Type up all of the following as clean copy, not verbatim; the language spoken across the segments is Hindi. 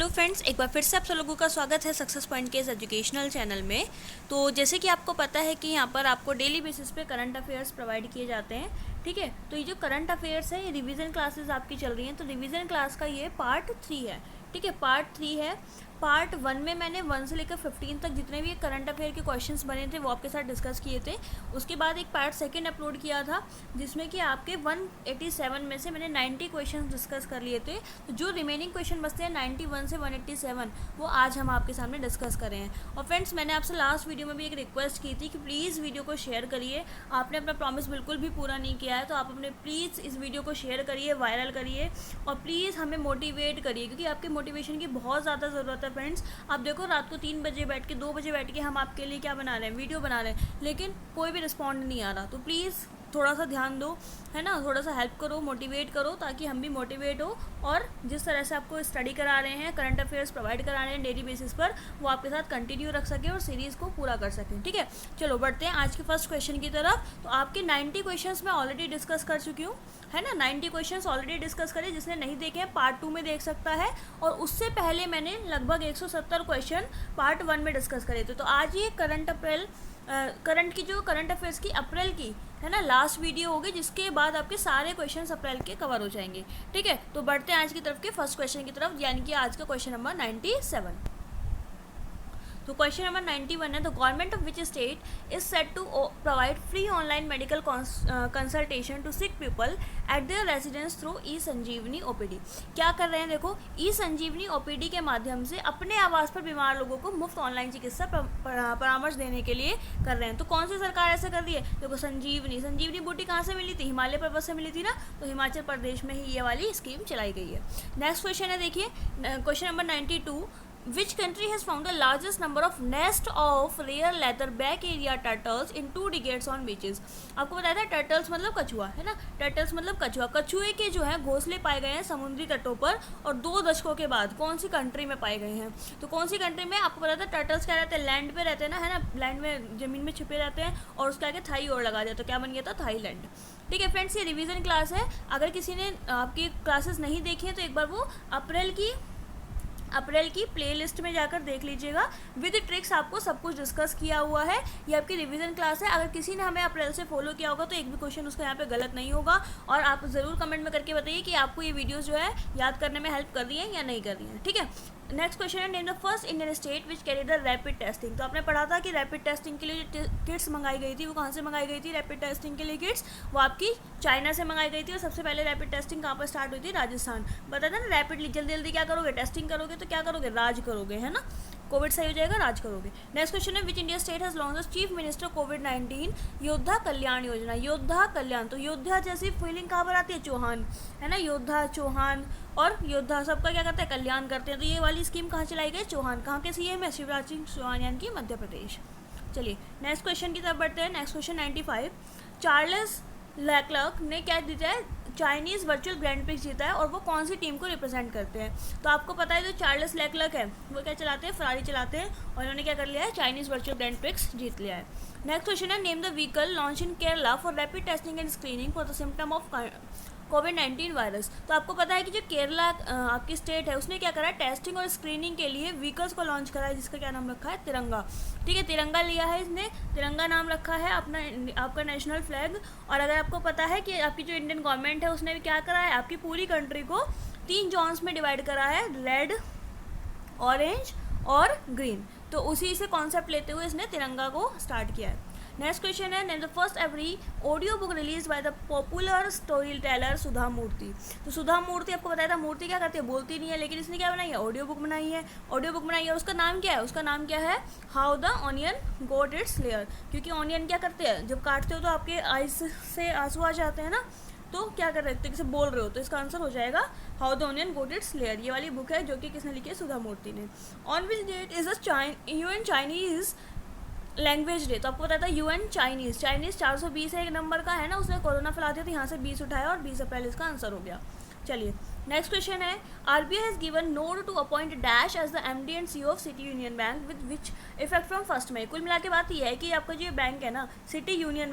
हेलो फ्रेंड्स, एक बार फिर से आप सब लोगों का स्वागत है सक्सेस पॉइंट के इस एजुकेशनल चैनल में। तो जैसे कि आपको पता है कि यहाँ पर आपको डेली बेसिस पे करंट अफेयर्स प्रोवाइड किए जाते हैं, ठीक है। तो ये जो करंट अफेयर्स है ये रिवीजन क्लासेस आपकी चल रही हैं। तो रिवीजन क्लास का ये पार्ट 3 है, ठीक है। पार्ट 3 है। पार्ट 1 में मैंने 1 से लेकर 15 तक जितने भी करंट अफेयर के क्वेश्चंस बने थे वो आपके साथ डिस्कस किए थे। उसके बाद एक पार्ट सेकंड अपलोड किया था जिसमें कि आपके 187 में से मैंने 90 क्वेश्चंस डिस्कस कर लिए थे। तो जो रिमेनिंग क्वेश्चन बचते हैं 91 से 187 वो आज हम आपके सामने डिस्कस कर रहे हैं। और फ्रेंड्स, मैंने आपसे लास्ट वीडियो में भी एक रिक्वेस्ट की थी कि प्लीज़ वीडियो को शेयर करिए। आपने अपना प्रॉमिस बिल्कुल भी पूरा नहीं किया है, तो आप अपने प्लीज़ इस वीडियो को शेयर करिए, वायरल करिए और प्लीज़ हमें मोटिवेट करिए, क्योंकि आपके मोटिवेशन की बहुत ज़्यादा ज़रूरत है फ्रेंड्स। आप देखो, रात को 3 बजे बैठ के 2 बजे बैठ के हम आपके लिए क्या बना रहे हैं, वीडियो बना रहे हैं, लेकिन कोई भी रिस्पॉन्ड नहीं आ रहा। तो प्लीज़ थोड़ा सा ध्यान दो, है ना, थोड़ा सा हेल्प करो, मोटिवेट करो, ताकि हम भी मोटिवेट हो और जिस तरह से आपको स्टडी करा रहे हैं, करंट अफेयर्स प्रोवाइड करा रहे हैं डेली बेसिस पर, वो आपके साथ कंटिन्यू रख सकें और सीरीज़ को पूरा कर सकें, ठीक है। चलो बढ़ते हैं आज के फर्स्ट क्वेश्चन की तरफ। तो आपके 90 क्वेश्चंस मैं ऑलरेडी डिस्कस कर चुकी हूँ, है ना। 90 क्वेश्चंस ऑलरेडी डिस्कस करे, जिसने नहीं देखे हैं पार्ट 2 में देख सकता है। और उससे पहले मैंने लगभग 170 क्वेश्चन पार्ट 1 में डिस्कस करे थे। तो आज ये करंट की जो करंट अफेयर्स की अप्रैल की, है ना, लास्ट वीडियो होगी, जिसके बाद आपके सारे क्वेश्चंस अप्रैल के कवर हो जाएंगे, ठीक है। तो बढ़ते हैं आज की तरफ के फर्स्ट क्वेश्चन की तरफ, यानी कि आज का क्वेश्चन नंबर 97। तो क्वेश्चन नंबर 91 है, the government of which state is set to provide free online medical consultation to sick people at their residence through e Sanjeevani OPD. क्या कर रहे हैं, देखो, ई संजीवनी ओपीडी के माध्यम से अपने आवास पर बीमार लोगों को मुफ्त ऑनलाइन चिकित्सा परामर्श देने के लिए कर रहे हैं। तो कौन सी सरकार ऐसा कर रही है, देखो, संजीवनी बूटी कहाँ से मिली थी, हिमालय पर्वत से मिली थी ना। तो हिमाचल प्रदेश में ही ये वाली स्कीम चलाई गई है। नेक्स्ट क्वेश्चन है, देखिए question number 92, Which country has found the largest number of nest of rare leatherback area turtles in 2 decades on beaches? आपको बताया था टर्टल्स मतलब कछुआ, है ना। टर्टल्स मतलब कछुआ। कछुए के जो है घोंसले पाए गए हैं समुद्री तटों पर, और 2 दशकों के बाद कौन सी कंट्री में पाए गए हैं। तो कौन सी कंट्री में, आपको पता था टर्टल्स क्या रहते हैं, लैंड पे रहते हैं ना, है ना, लैंड में ज़मीन में छिपे रहते हैं, और उसके आगे थाई और लगा दिया, तो क्या बन गया था, थाईलैंड, ठीक है। फ्रेंड्स, ये रिवीजन क्लास है। अगर किसी ने आपकी क्लासेस नहीं देखी है तो एक बार वो अप्रैल की प्लेलिस्ट में जाकर देख लीजिएगा। विद ट्रिक्स आपको सब कुछ डिस्कस किया हुआ है। ये आपकी रिवीजन क्लास है। अगर किसी ने हमें अप्रैल से फॉलो किया होगा तो एक भी क्वेश्चन उसका यहाँ पे गलत नहीं होगा। और आप ज़रूर कमेंट में करके बताइए कि आपको ये वीडियोस जो है याद करने में हेल्प कर रही है या नहीं कर रही है, ठीक है। नेक्स्ट क्वेश्चन है, name the first Indian state which carry the rapid testing. तो आपने पढ़ा था कि रैपिड टेस्टिंग के लिए जो किट्स मंगाई गई थी वो कहाँ से मंगाई गई थी, रैपिड टेस्टिंग के लिए किट्स वो आपकी चाइना से मंगाई गई थी। और सबसे पहले रैपिड टेस्टिंग कहाँ पर स्टार्ट हुई थी, राजस्थान। बता था ना, रैपिडली जल्दी जल्दी क्या करोगे, टेस्टिंग करोगे तो क्या करोगे, राज करोगे, है ना। कोविड सही हो जाएगा, राज करोगे। नेक्स्ट क्वेश्चन है, which India state has launch chief minister कोविड-19 योद्धा कल्याण योजना। योद्धा कल्याण, तो योद्धा जैसी फीलिंग कहाँ पर आती है, चौहान, है ना। योद्धा, चौहान और योद्धा सबका क्या करते हैं, कल्याण करते हैं। तो ये वाली स्कीम कहाँ चलाई गई, चौहान। कहाँ के सीएम है, शिवराज सिंह चौहान, यानी कि मध्य प्रदेश। चलिए नेक्स्ट क्वेश्चन की तरफ बढ़ते हैं। नेक्स्ट क्वेश्चन 95, चार्ल्स लेक्लर्क ने क्या जीता है, चाइनीज़ वर्चुअल ग्रैंड प्रिक्स जीता है, और वो कौन सी टीम को रिप्रेजेंट करते हैं। तो आपको पता है जो चार्ल्स लेक्लर्क है वो क्या चलाते हैं, फरारी चलाते हैं, और इन्होंने क्या कर लिया है, चाइनीज़ वर्चुअल ग्रैंड प्रिक्स जीत लिया है। नेक्स्ट क्वेश्चन है, name the vehicle launch in Kerala for rapid testing and screening for the symptom of covid virus. तो आपको पता है कि जो केरला आपकी स्टेट है उसने क्या करा है, टेस्टिंग और स्क्रीनिंग के लिए व्हीकल्स को लॉन्च करा है, जिसका क्या नाम रखा है, तिरंगा, ठीक है। तिरंगा लिया है इसने, तिरंगा नाम रखा है अपना, आपका नेशनल फ्लैग। और अगर आपको पता है कि आपकी जो इंडियन गवर्नमेंट है उसने भी क्या करा है, आपकी पूरी कंट्री को 3 जोन्स में डिवाइड करा है, रेड, ऑरेंज और ग्रीन। तो उसी से कॉन्सेप्ट लेते हुए इसने तिरंगा को स्टार्ट किया है। नेक्स्ट क्वेश्चन है, name the first every audio book release by the popular story teller Sudha Murty. तो सुधा मूर्ति, आपको बताया था, मूर्ति क्या करती है, बोलती नहीं है, लेकिन इसने क्या बनाई है, ऑडियो बुक बनाई है। ऑडियो बुक बनाई है, और उसका नाम क्या है, उसका नाम क्या है, how the onion got its layer. क्योंकि ऑनियन क्या करते हैं, जब काटते हो तो आपके आइज से आंसू आ जाते हैं ना, तो क्या कर रहे थे, किसे बोल रहे हो, तो इसका आंसर हो जाएगा how the onion got its layer. ये वाली बुक है जो कि किसने लिखी है, सुधा मूर्ति ने। On which date is UN Chinese language day. तो आपको पता था यूएन चाइनीज़ 420 है एक नंबर का, है ना, उसने कोरोना फैला दिया, तो यहाँ से 20 उठाया और 20 अप्रैल इसका आंसर हो गया। चलिए नेक्स्ट क्वेश्चन है RBI has given nod to appoint dash as the MD and CEO of City Union Bank with which effect from 1 मई। कुल मिला के बात ये है कि आपका जो बैंक है ना सिटी यूनियन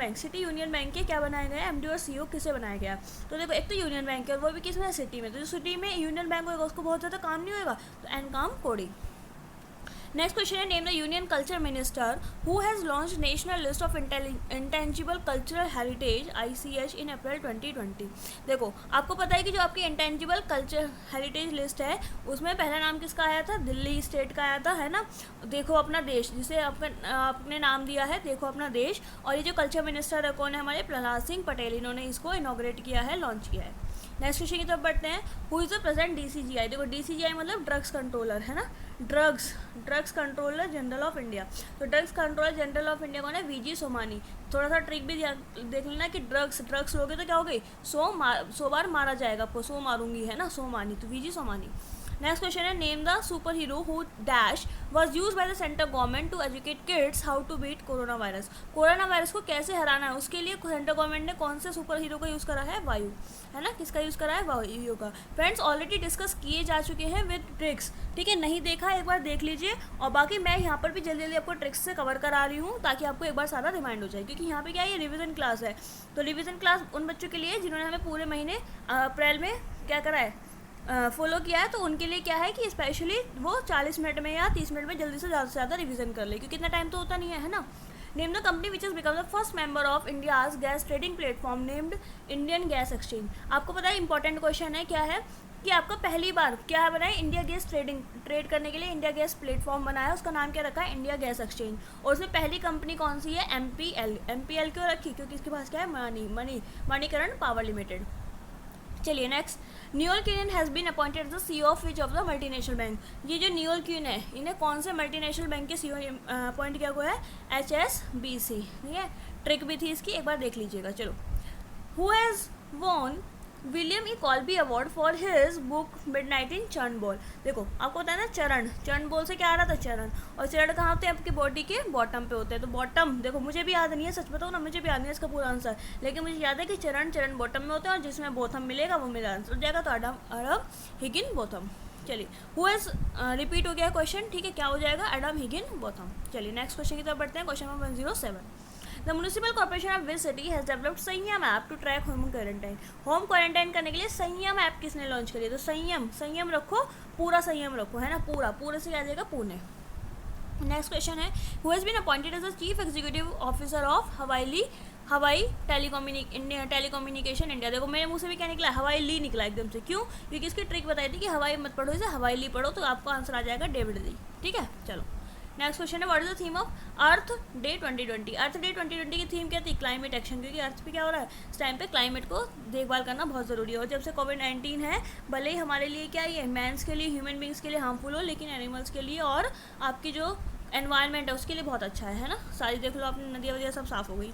बैंक के क्या बनाया गया है, एमडी और सीईओ किसे बनाया गया। तो देखो एक तो यूनियन बैंक है और वो भी किस में, सिटी में। तो जो सिटी में यूनियन बैंक होगा उसको बहुत ज़्यादा काम नहीं होगा, तो एन काम कोडिंग। नेक्स्ट क्वेश्चन है name the union culture minister who has launch national list of intangible cultural heritage ICH इन अप्रैल 2020। देखो आपको पता है कि जो आपकी इंटेंजिबल कल्चर हेरिटेज लिस्ट है उसमें पहला नाम किसका आया था, दिल्ली स्टेट का आया था, है ना। देखो अपना देश, जिसे आपने नाम दिया है देखो अपना देश। और ये जो कल्चर मिनिस्टर है कौन है, हमारे प्रहलाद सिंह पटेल, इन्होंने इसको इनॉग्रेट किया है, लॉन्च किया है। नेक्स्ट क्वेश्चन की तरफ बढ़ते हैं। Who is the present DCGI। देखो DCGI मतलब ड्रग्स कंट्रोलर, है ना, drugs controller general of India. तो drugs controller general of India कौन है, VG सोमानी। थोड़ा सा ट्रिक भी देख लेना कि ड्रग्स लोगे तो क्या हो गई, 100 बार मारा जाएगा आपको, 100 मारूंगी, है ना, सोमानी, तो VG सोमानी। नेक्स्ट क्वेश्चन है name the super hero who dash was used by the central government to educate kids how to beat corona virus. Corona virus को कैसे हराना है उसके लिए सेंट्रल गवर्नमेंट ने कौन से सुपर हीरो का यूज़ करा है, वायु, है ना, किसका यूज़ करा है, वायु का। फ्रेंड्स ऑलरेडी डिस्कस किए जा चुके हैं विद ट्रिक्स, ठीक है, नहीं देखा एक बार देख लीजिए। और बाकी मैं यहाँ पर भी जल्दी जल्दी आपको ट्रिक्स से कवर करा रही हूँ ताकि आपको एक बार सारा रिमाइंड हो जाए, क्योंकि यहाँ पे क्या है, ये रिवीजन क्लास है। तो रिवीजन क्लास उन बच्चों के लिए जिन्होंने हमें पूरे महीने अप्रैल में क्या करा है, फॉलो किया है, तो उनके लिए क्या है कि स्पेशली वो 40 मिनट में या 30 मिनट में जल्दी से ज़्यादा रिवीजन कर ले, क्योंकि इतना टाइम तो होता नहीं है ना। Name the company which is become the first member of India's gas trading platform named Indian gas exchange. आपको पता है इंपॉर्टेंट क्वेश्चन है, क्या है कि आपका पहली बार क्या बनाए, इंडिया गैस ट्रेड करने के लिए इंडिया गैस प्लेटफॉर्म बनाया, उसका नाम क्या रखा है, इंडिया गैस एक्सचेंज। और उसमें पहली कंपनी कौन सी है, MPL क्यों रखी, क्योंकि इसके पास क्या है, मणिकरण पावर लिमिटेड। चलिए next, Noel Quinn has been appointed as the CEO of which of the multinational bank. ये जो न्यूअल क्यून है इन्हें कौन से मल्टीनेशनल बैंक के CEO अपॉइंट किया हुआ है, HSBC, ठीक है। ट्रिक भी थी इसकी, एक बार देख लीजिएगा। चलो, who has won William E. Colby award for his book Midnight in Chernobyl. देखो आपको पता है ना, चर्नबॉल से क्या आ रहा था, चरण, और चरण कहाँ होते हैं, आपकी बॉडी के बॉटम पे होते हैं। तो बॉटम देखो मुझे भी याद नहीं है, सच बताओ ना, मुझे भी याद नहीं है इसका पूरा आंसर, लेकिन मुझे याद है कि चरण बॉटम में होते हैं और जिसमें बोथम मिलेगा वो मेरा आंसर हो जाएगा, तो एडम हिगिन बोथम। चलिए, हु हैज़ रिपीट हो गया क्वेश्चन, ठीक है, क्या हो जाएगा, एडम हिगिन बोथम। चलिए नेक्स्ट क्वेश्चन की तरफ बढ़ते हैं। Question number 107, the municipal corporation of which city has developed Sanyam app to track home quarantine. Home quarantine करने के लिए संयम ऐप किसने लॉन्च करी है, तो संयम रखो, पूरा संयम रखो, है ना, पूरे से क्या जाएगा, पुणे। नेक्स्ट क्वेश्चन है who has been appointed as the chief executive officer of Hawaii telecommunication India. देखो मेरे मुंह से भी क्या निकला, हवाई निकला एकदम से, क्यों, क्योंकि इसकी ट्रिक बताई थी कि हवाई मत पढ़ो, इसे हवाई पढ़ो, तो आपको आंसर आ जाएगा डेविड ली, ठीक है। चलो नेक्स्ट क्वेश्चन है what is the theme of earth day 2020। Earth day 2020 की थीम क्या थी, क्लाइमेट एक्शन, क्योंकि अर्थ पे क्या हो रहा है इस टाइम पे, क्लाइमेट को देखभाल करना बहुत ज़रूरी है। और जब से कोविड-19 है, भले ही हमारे लिए क्या ये मैंस के लिए, ह्यूमन बींग्स के लिए हार्मफुल हो, लेकिन एनिमल्स के लिए और आपकी जो एनवायरनमेंट है उसके लिए बहुत अच्छा है ना। सारी देख लो आपने, नदियाँ वदियाँ सब साफ़ हो गई।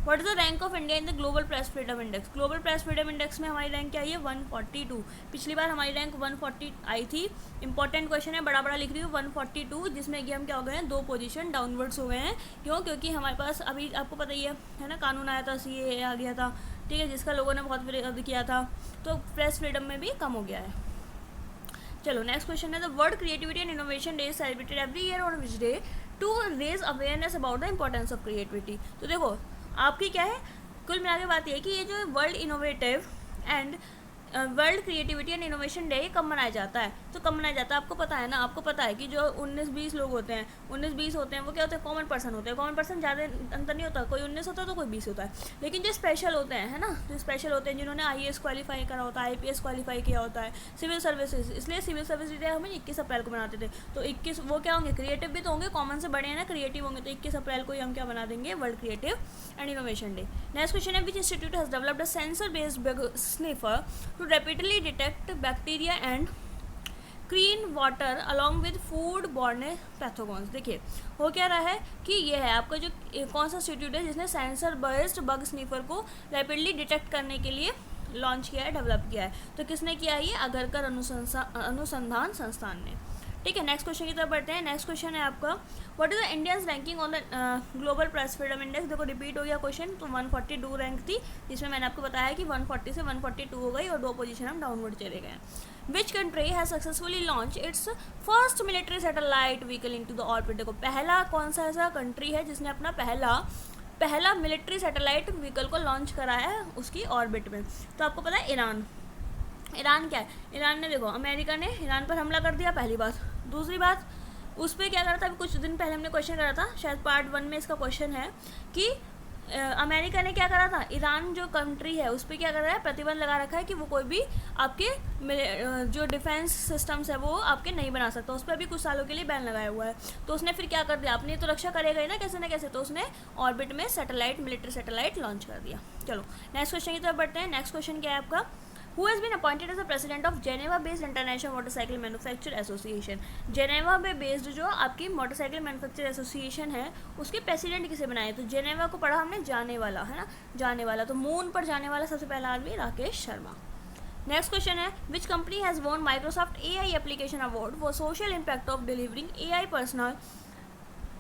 What is the rank of India in the global press freedom index. Global press freedom index में हमारी रैंक क्या आई है, 142। पिछली बार हमारी रैंक 140 आई थी। इंपॉर्टेंट क्वेश्चन है, बड़ा लिख रही हूँ, 142, जिसमें कि हम क्या हो गए हैं, 2 पोजीशन डाउनवर्ड्स हो गए हैं। क्यों, क्योंकि हमारे पास अभी आपको पता ही है ना, कानून आया था, CAA आ गया था, ठीक है, जिसका लोगों ने बहुत विरोध किया था, तो प्रेस फ्रीडम में भी कम हो गया है। चलो नेक्स्ट क्वेश्चन है, the world creativity and innovation day celebrated every year on which day to raise awareness about the importance of creativity. तो देखो आपकी क्या है, कुल मिला के बात ये है कि ये जो world creativity and innovation day कब मनाया जाता है, तो कब मनाया जाता है आपको पता है ना। आपको पता है कि जो 19-20 लोग होते हैं, 19-20 होते हैं, वो क्या होते हैं, कॉमन पर्सन होते हैं। कॉमन पर्सन ज़्यादा अंतर नहीं होता, कोई 19 होता है तो कोई 20 होता है। लेकिन जो स्पेशल होते हैं, है ना, जो स्पेशल होते हैं, जिन्होंने IAS क्वालिफाई करा होता है, IPS क्वालिफाई किया होता है, सिविल सर्विसेज, इसलिए सिविल सर्विस डे हम 21 अप्रैल को बनाते थे। तो 21 वो क्या होंगे, क्रिएटिव भी तो होंगे, कॉमन से बड़े हैं ना, क्रिएटिव होंगे, तो 21 अप्रैल को ही हम क्या बना देंगे, world creative and innovation day. Next question है which institute has developed a sensor based bug sniffer to rapidly detect bacteria and clean water along with food borne pathogens. देखिए हो क्या रहा है कि ये है आपका जो कौन सा इंस्टीट्यूट है जिसने सेंसर बेस्ड बग स्निफर को रैपिडली डिटेक्ट करने के लिए लॉन्च किया है, डेवलप किया है। तो किसने किया है ये, अगरकर अनुसंधान संस्थान ने। ठीक है, नेक्स्ट क्वेश्चन की तरफ बढ़ते हैं। नेक्स्ट क्वेश्चन है आपका, what is the Indians ranking on the global press freedom index. देखो रिपीट हो गया क्वेश्चन, तो 142 रैंक थी, जिसमें मैंने आपको बताया कि 140 से 142 हो गई और 2 पोजीशन हम डाउनवर्ड चले गए। विच country has successfully launch its first military satellite vehicle into the orbit. देखो पहला कौन सा ऐसा कंट्री है जिसने अपना पहला मिलिट्री सैटेलाइट व्हीकल को लॉन्च करा है उसकी ऑर्बिट में। तो आपको पता है ईरान। ईरान क्या है, ईरान ने देखो अमेरिका ने ईरान पर हमला कर दिया, पहली बात। दूसरी बात, उस पर क्या करा था, अभी कुछ दिन पहले हमने क्वेश्चन करा था, शायद पार्ट 1 में इसका क्वेश्चन है कि अमेरिका ने क्या करा था, ईरान जो कंट्री है उस पर क्या कर रहा है, प्रतिबंध लगा रखा है कि वो कोई भी आपके जो डिफेंस सिस्टम्स है वो आपके नहीं बना सकता, उस पर अभी कुछ सालों के लिए बैन लगाया हुआ है। तो उसने फिर क्या कर दिया, अपनी तो रक्षा करेगा ही ना कैसे, तो उसने ऑर्बिट में सैटेलाइट, मिलिट्री सैटेलाइट लॉन्च कर दिया। चलो नेक्स्ट क्वेश्चन की तरफ बढ़ते हैं। नेक्स्ट क्वेश्चन क्या है आपका, Who has been appointed as the president of Geneva-based International Motorcycle Manufacturer Association। Geneva में बेस्ड जो आपकी मोटरसाइकिल मैन्युफैक्चर एसोसिएशन है उसके प्रेसिडेंट किसे बनाए। तो जेनेवा को पढ़ा हमने जाने वाला, है ना, जाने वाला, तो मून पर जाने वाला सबसे पहला आदमी राकेश शर्मा। नेक्स्ट क्वेश्चन है, which company has won Microsoft AI application award for social impact of delivering AI personal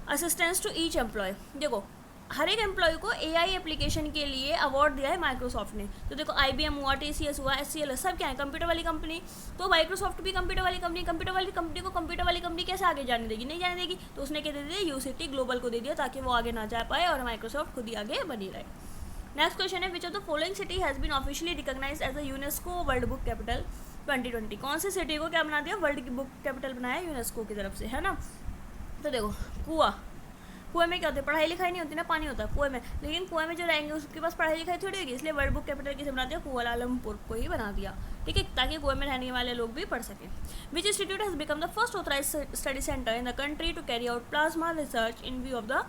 assistance to each employ. देखो हर एक एम्प्लॉय को AI एप्लीकेशन के लिए अवार्ड दिया है माइक्रोसॉफ्ट ने। तो देखो IBM हुआ, TCS हुआ, SCL, सब क्या है, कंप्यूटर वाली कंपनी। तो माइक्रोसॉफ्ट भी कंप्यूटर वाली कंपनी को कंप्यूटर वाली कंपनी कैसे आगे जाने देगी, नहीं जाने देगी। तो उसने क्या दे दिया, UCT ग्लोबल को दे दिया ताकि वो आगे ना जा पाए और माइक्रोसॉफ्ट खुद ही आगे बनी रहे। नेक्स्ट क्वेश्चन है, which of the following city has been officially recognised as the UNESCO world book capital 2020। कौन सी सिटी को क्या बना दिया, वर्ल्ड बुक कैपिटल बनाया यूनेस्को की तरफ से, है ना। तो देखो कुएं में क्या होता है, पढ़ाई लिखाई नहीं होती ना, पानी होता है कुएं में, लेकिन कुएं में जो रहेंगे उसके पास पढ़ाई लिखाई थोड़ी होगी, इसलिए वर्ल्ड बुक कैपिटल किसे बना दिया, कुआलालंपुर को ही बना दिया, ठीक है, ताकि कुएं में रहने वाले लोग भी पढ़ सकें। Which institute has become the first authorised study centre in the country to carry out plasma research in view of the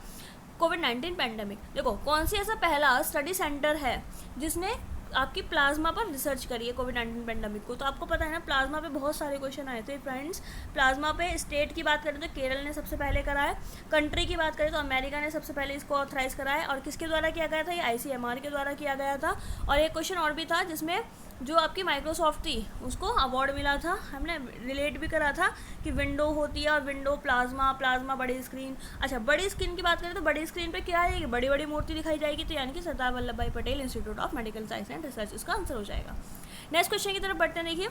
कोविड-19 पैंडेमिक। देखो कौन सी ऐसा पहला स्टडी सेंटर है जिसने आपकी प्लाज्मा पर रिसर्च करिए कोविड-19 पेंडेमिक को। तो आपको पता है ना प्लाज्मा पे बहुत सारे क्वेश्चन आए थे फ्रेंड्स। प्लाज्मा पे स्टेट की बात करें तो केरल ने सबसे पहले करा है, कंट्री की बात करें तो अमेरिका ने सबसे पहले इसको ऑथराइज करा है, और किसके द्वारा किया गया था, ये ICMR के द्वारा किया गया था। और एक क्वेश्चन और भी था जिसमें जो आपकी माइक्रोसॉफ्ट थी उसको अवार्ड मिला था, हमने रिलेट भी करा था कि विंडो होती है और विंडो प्लाज्मा बड़ी स्क्रीन। अच्छा बड़ी स्क्रीन की बात करें तो बड़ी स्क्रीन पे क्या आएगी, बड़ी बड़ी मूर्ति दिखाई जाएगी, तो यानी कि सरदार वल्लभ भाई Patel institute of medical science and research इसका आंसर हो जाएगा। नेक्स्ट क्वेश्चन की तरफ बढ़ते हैं। देखिए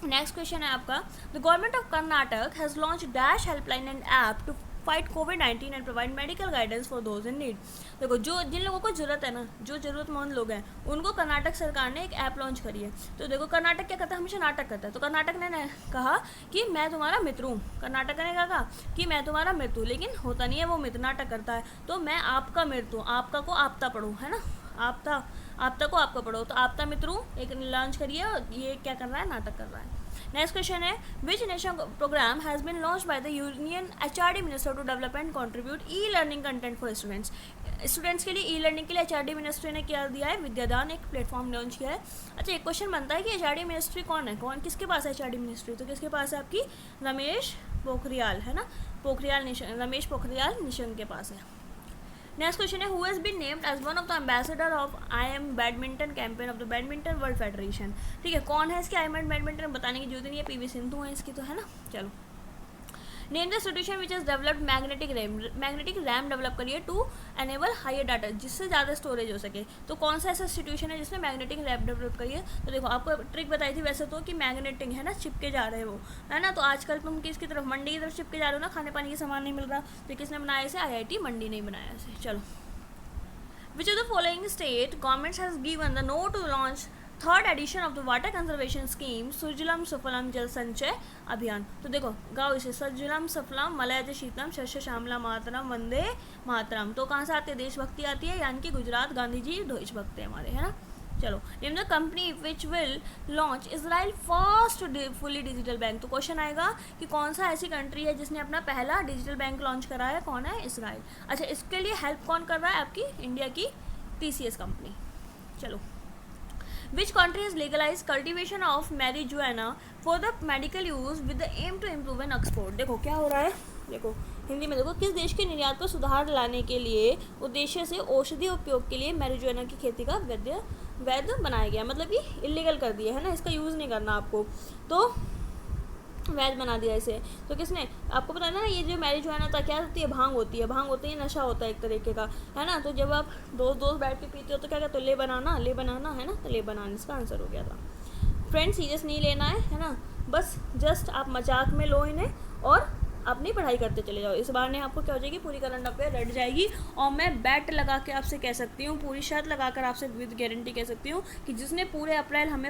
नेक्स्ट क्वेश्चन है आपका, the government of Karnataka has launch dash helpline and app to fight कोविड-19 and provide medical guidance for those in need. देखो जिन लोगों को ज़रूरत है ना, जो ज़रूरतमंद लोग हैं उनको कर्नाटक सरकार ने एक ऐप लॉन्च करी है। तो देखो कर्नाटक क्या करता है, हमेशा नाटक करता है। तो कर्नाटक ने कहा कि मैं तुम्हारा मित्र हूँ, कर्नाटक ने कहा कि मैं तुम्हारा मित्र हूँ, लेकिन होता नहीं है, वो मित्र नाटक करता है। तो मैं आपका मित्र हूँ, आपका को आपता पढ़ूँ, है ना, आपता को आपका पढ़ो, तो आपता मित्र हूँ एक लॉन्च करिए, ये क्या कर रहा है, नाटक कर रहा है। नेक्स्ट क्वेश्चन है, which national programme has been launch by the union HRD minister to develop and contribute e learning content for students के लिए ई-लर्निंग के लिए HRD मिनिस्ट्री ने क्या दिया है, विद्यादान एक प्लेटफॉर्म लॉन्च किया है। अच्छा एक क्वेश्चन बनता है कि HRD मिनिस्ट्री कौन है, किसके पास है HRD मिनिस्ट्री, तो किसके पास है, आपकी रमेश पोखरियाल, है ना, रमेश पोखरियाल निशंक के पास है। नेक्स्ट क्वेश्चन है, who has been named as one of the ambassador of IM badminton campaign of the badminton world federation. ठीक है, कौन है इसके IM बैडमिंटन बताने की जरूरत नहीं है, PV सिंधु है इसकी, तो है ना। चलो name the institution which is developed magnetic RAM develop करिए टू एनेबल हायर डाटा, जिससे ज़्यादा स्टोरेज हो सके। तो कौन सा ऐसा इंस्टीट्यूशन है जिसने मैग्नेटिक रैम डेवलप करी है, तो देखो आपको ट्रिक बताई थी वैसे तो कि मैग्नेटिक है ना, चिपके जा रहे हो, है ना। तो आजकल तुम किसकी तरफ, मंडी की तरफ चिपके जा रहे हो ना, खाने पानी के सामान नहीं मिल रहा, तो किसने बनाया इसे, IIT मंडी नहीं बनाया इसे। चलो which of the following state government has given the nod to launch third edition of the water conservation scheme Sujalam Sufalam Jal Sanchay अभियान। तो देखो गाओ इसे, सुजलम सुफलम मलयज शीतलम शस्य श्यामला मातरम वंदे मातरम। तो कहाँ से आते हैं, देशभक्ति आती है, यानी कि गुजरात गांधी जी देशभक्त है हमारे, है ना। चलो name the company which will launch Israel first fully digital bank. तो क्वेश्चन आएगा कि कौन सा ऐसी कंट्री है जिसने अपना पहला डिजिटल बैंक लॉन्च करा है, कौन है, इसराइल। अच्छा इसके लिए हेल्प कौन कर रहा है, आपकी इंडिया की TCS कंपनी। चलो Which country has legalized cultivation of marijuana for the medical use with the aim to improve and export। देखो क्या हो रहा है, देखो हिंदी में देखो, किस देश के निर्यात पर सुधार लाने के लिए उद्देश्य से औषधि उपयोग के लिए मैरिजुआना की खेती का वैध बनाया गया, मतलब कि इलीगल कर दिया है ना, इसका यूज़ नहीं करना आपको। तो वैध बना दिया इसे। तो किसने, आपको पता है ना, ये जो मैरिजुआना था क्या होती है, भांग होती है, भांग होती है, नशा होता है एक तरीके का, है ना। तो जब आप दोस्त दोस्त बैठ के पीते हो तो क्या कहते हो, ले बनाना, ले बनाना, है ना। तो ले बनाना इसका आंसर हो गया था। फ्रेंड सीरियस नहीं लेना है ना, बस जस्ट आप मजाक में लो इन्हें और अपनी पढ़ाई करते चले जाओ। इस बार ने आपको क्या हो जाएगी, पूरी करंट अफेयर रट जाएगी। और मैं बैट लगा के आपसे कह सकती हूँ, पूरी शर्त लगाकर आपसे विद गारंटी कह सकती हूँ कि जिसने पूरे अप्रैल हमें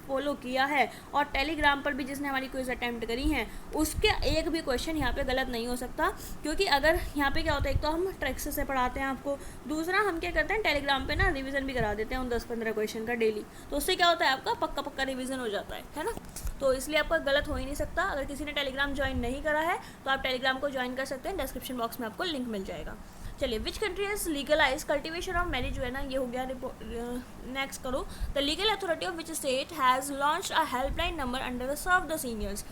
फॉलो किया है और टेलीग्राम पर भी जिसने हमारी क्विज अटैम्प्ट करी हैं, उसके एक भी क्वेश्चन यहाँ पे गलत नहीं हो सकता। क्योंकि अगर यहाँ पे क्या होता है, एक तो हम ट्रिक्स से पढ़ाते हैं आपको, दूसरा हम क्या करते हैं टेलीग्राम पे ना रिवीजन भी करा देते हैं उन 10-15 क्वेश्चन का डेली। तो उससे क्या होता है, आपका पक्का पक्का रिवीजन हो जाता है ना। तो इसलिए आपका गलत हो ही नहीं सकता। अगर किसी ने टेलीग्राम ज्वाइन नहीं करा है तो आप टेलीग्राम को ज्वाइन कर सकते हैं, डिस्क्रिप्शन बॉक्स में आपको लिंक मिल जाएगा। चलिए, which country has legalise cultivation of marijuana, ये हो गया। नेक्स्ट करो, the legal authority of which state has launched a helpline number under the serve the seniors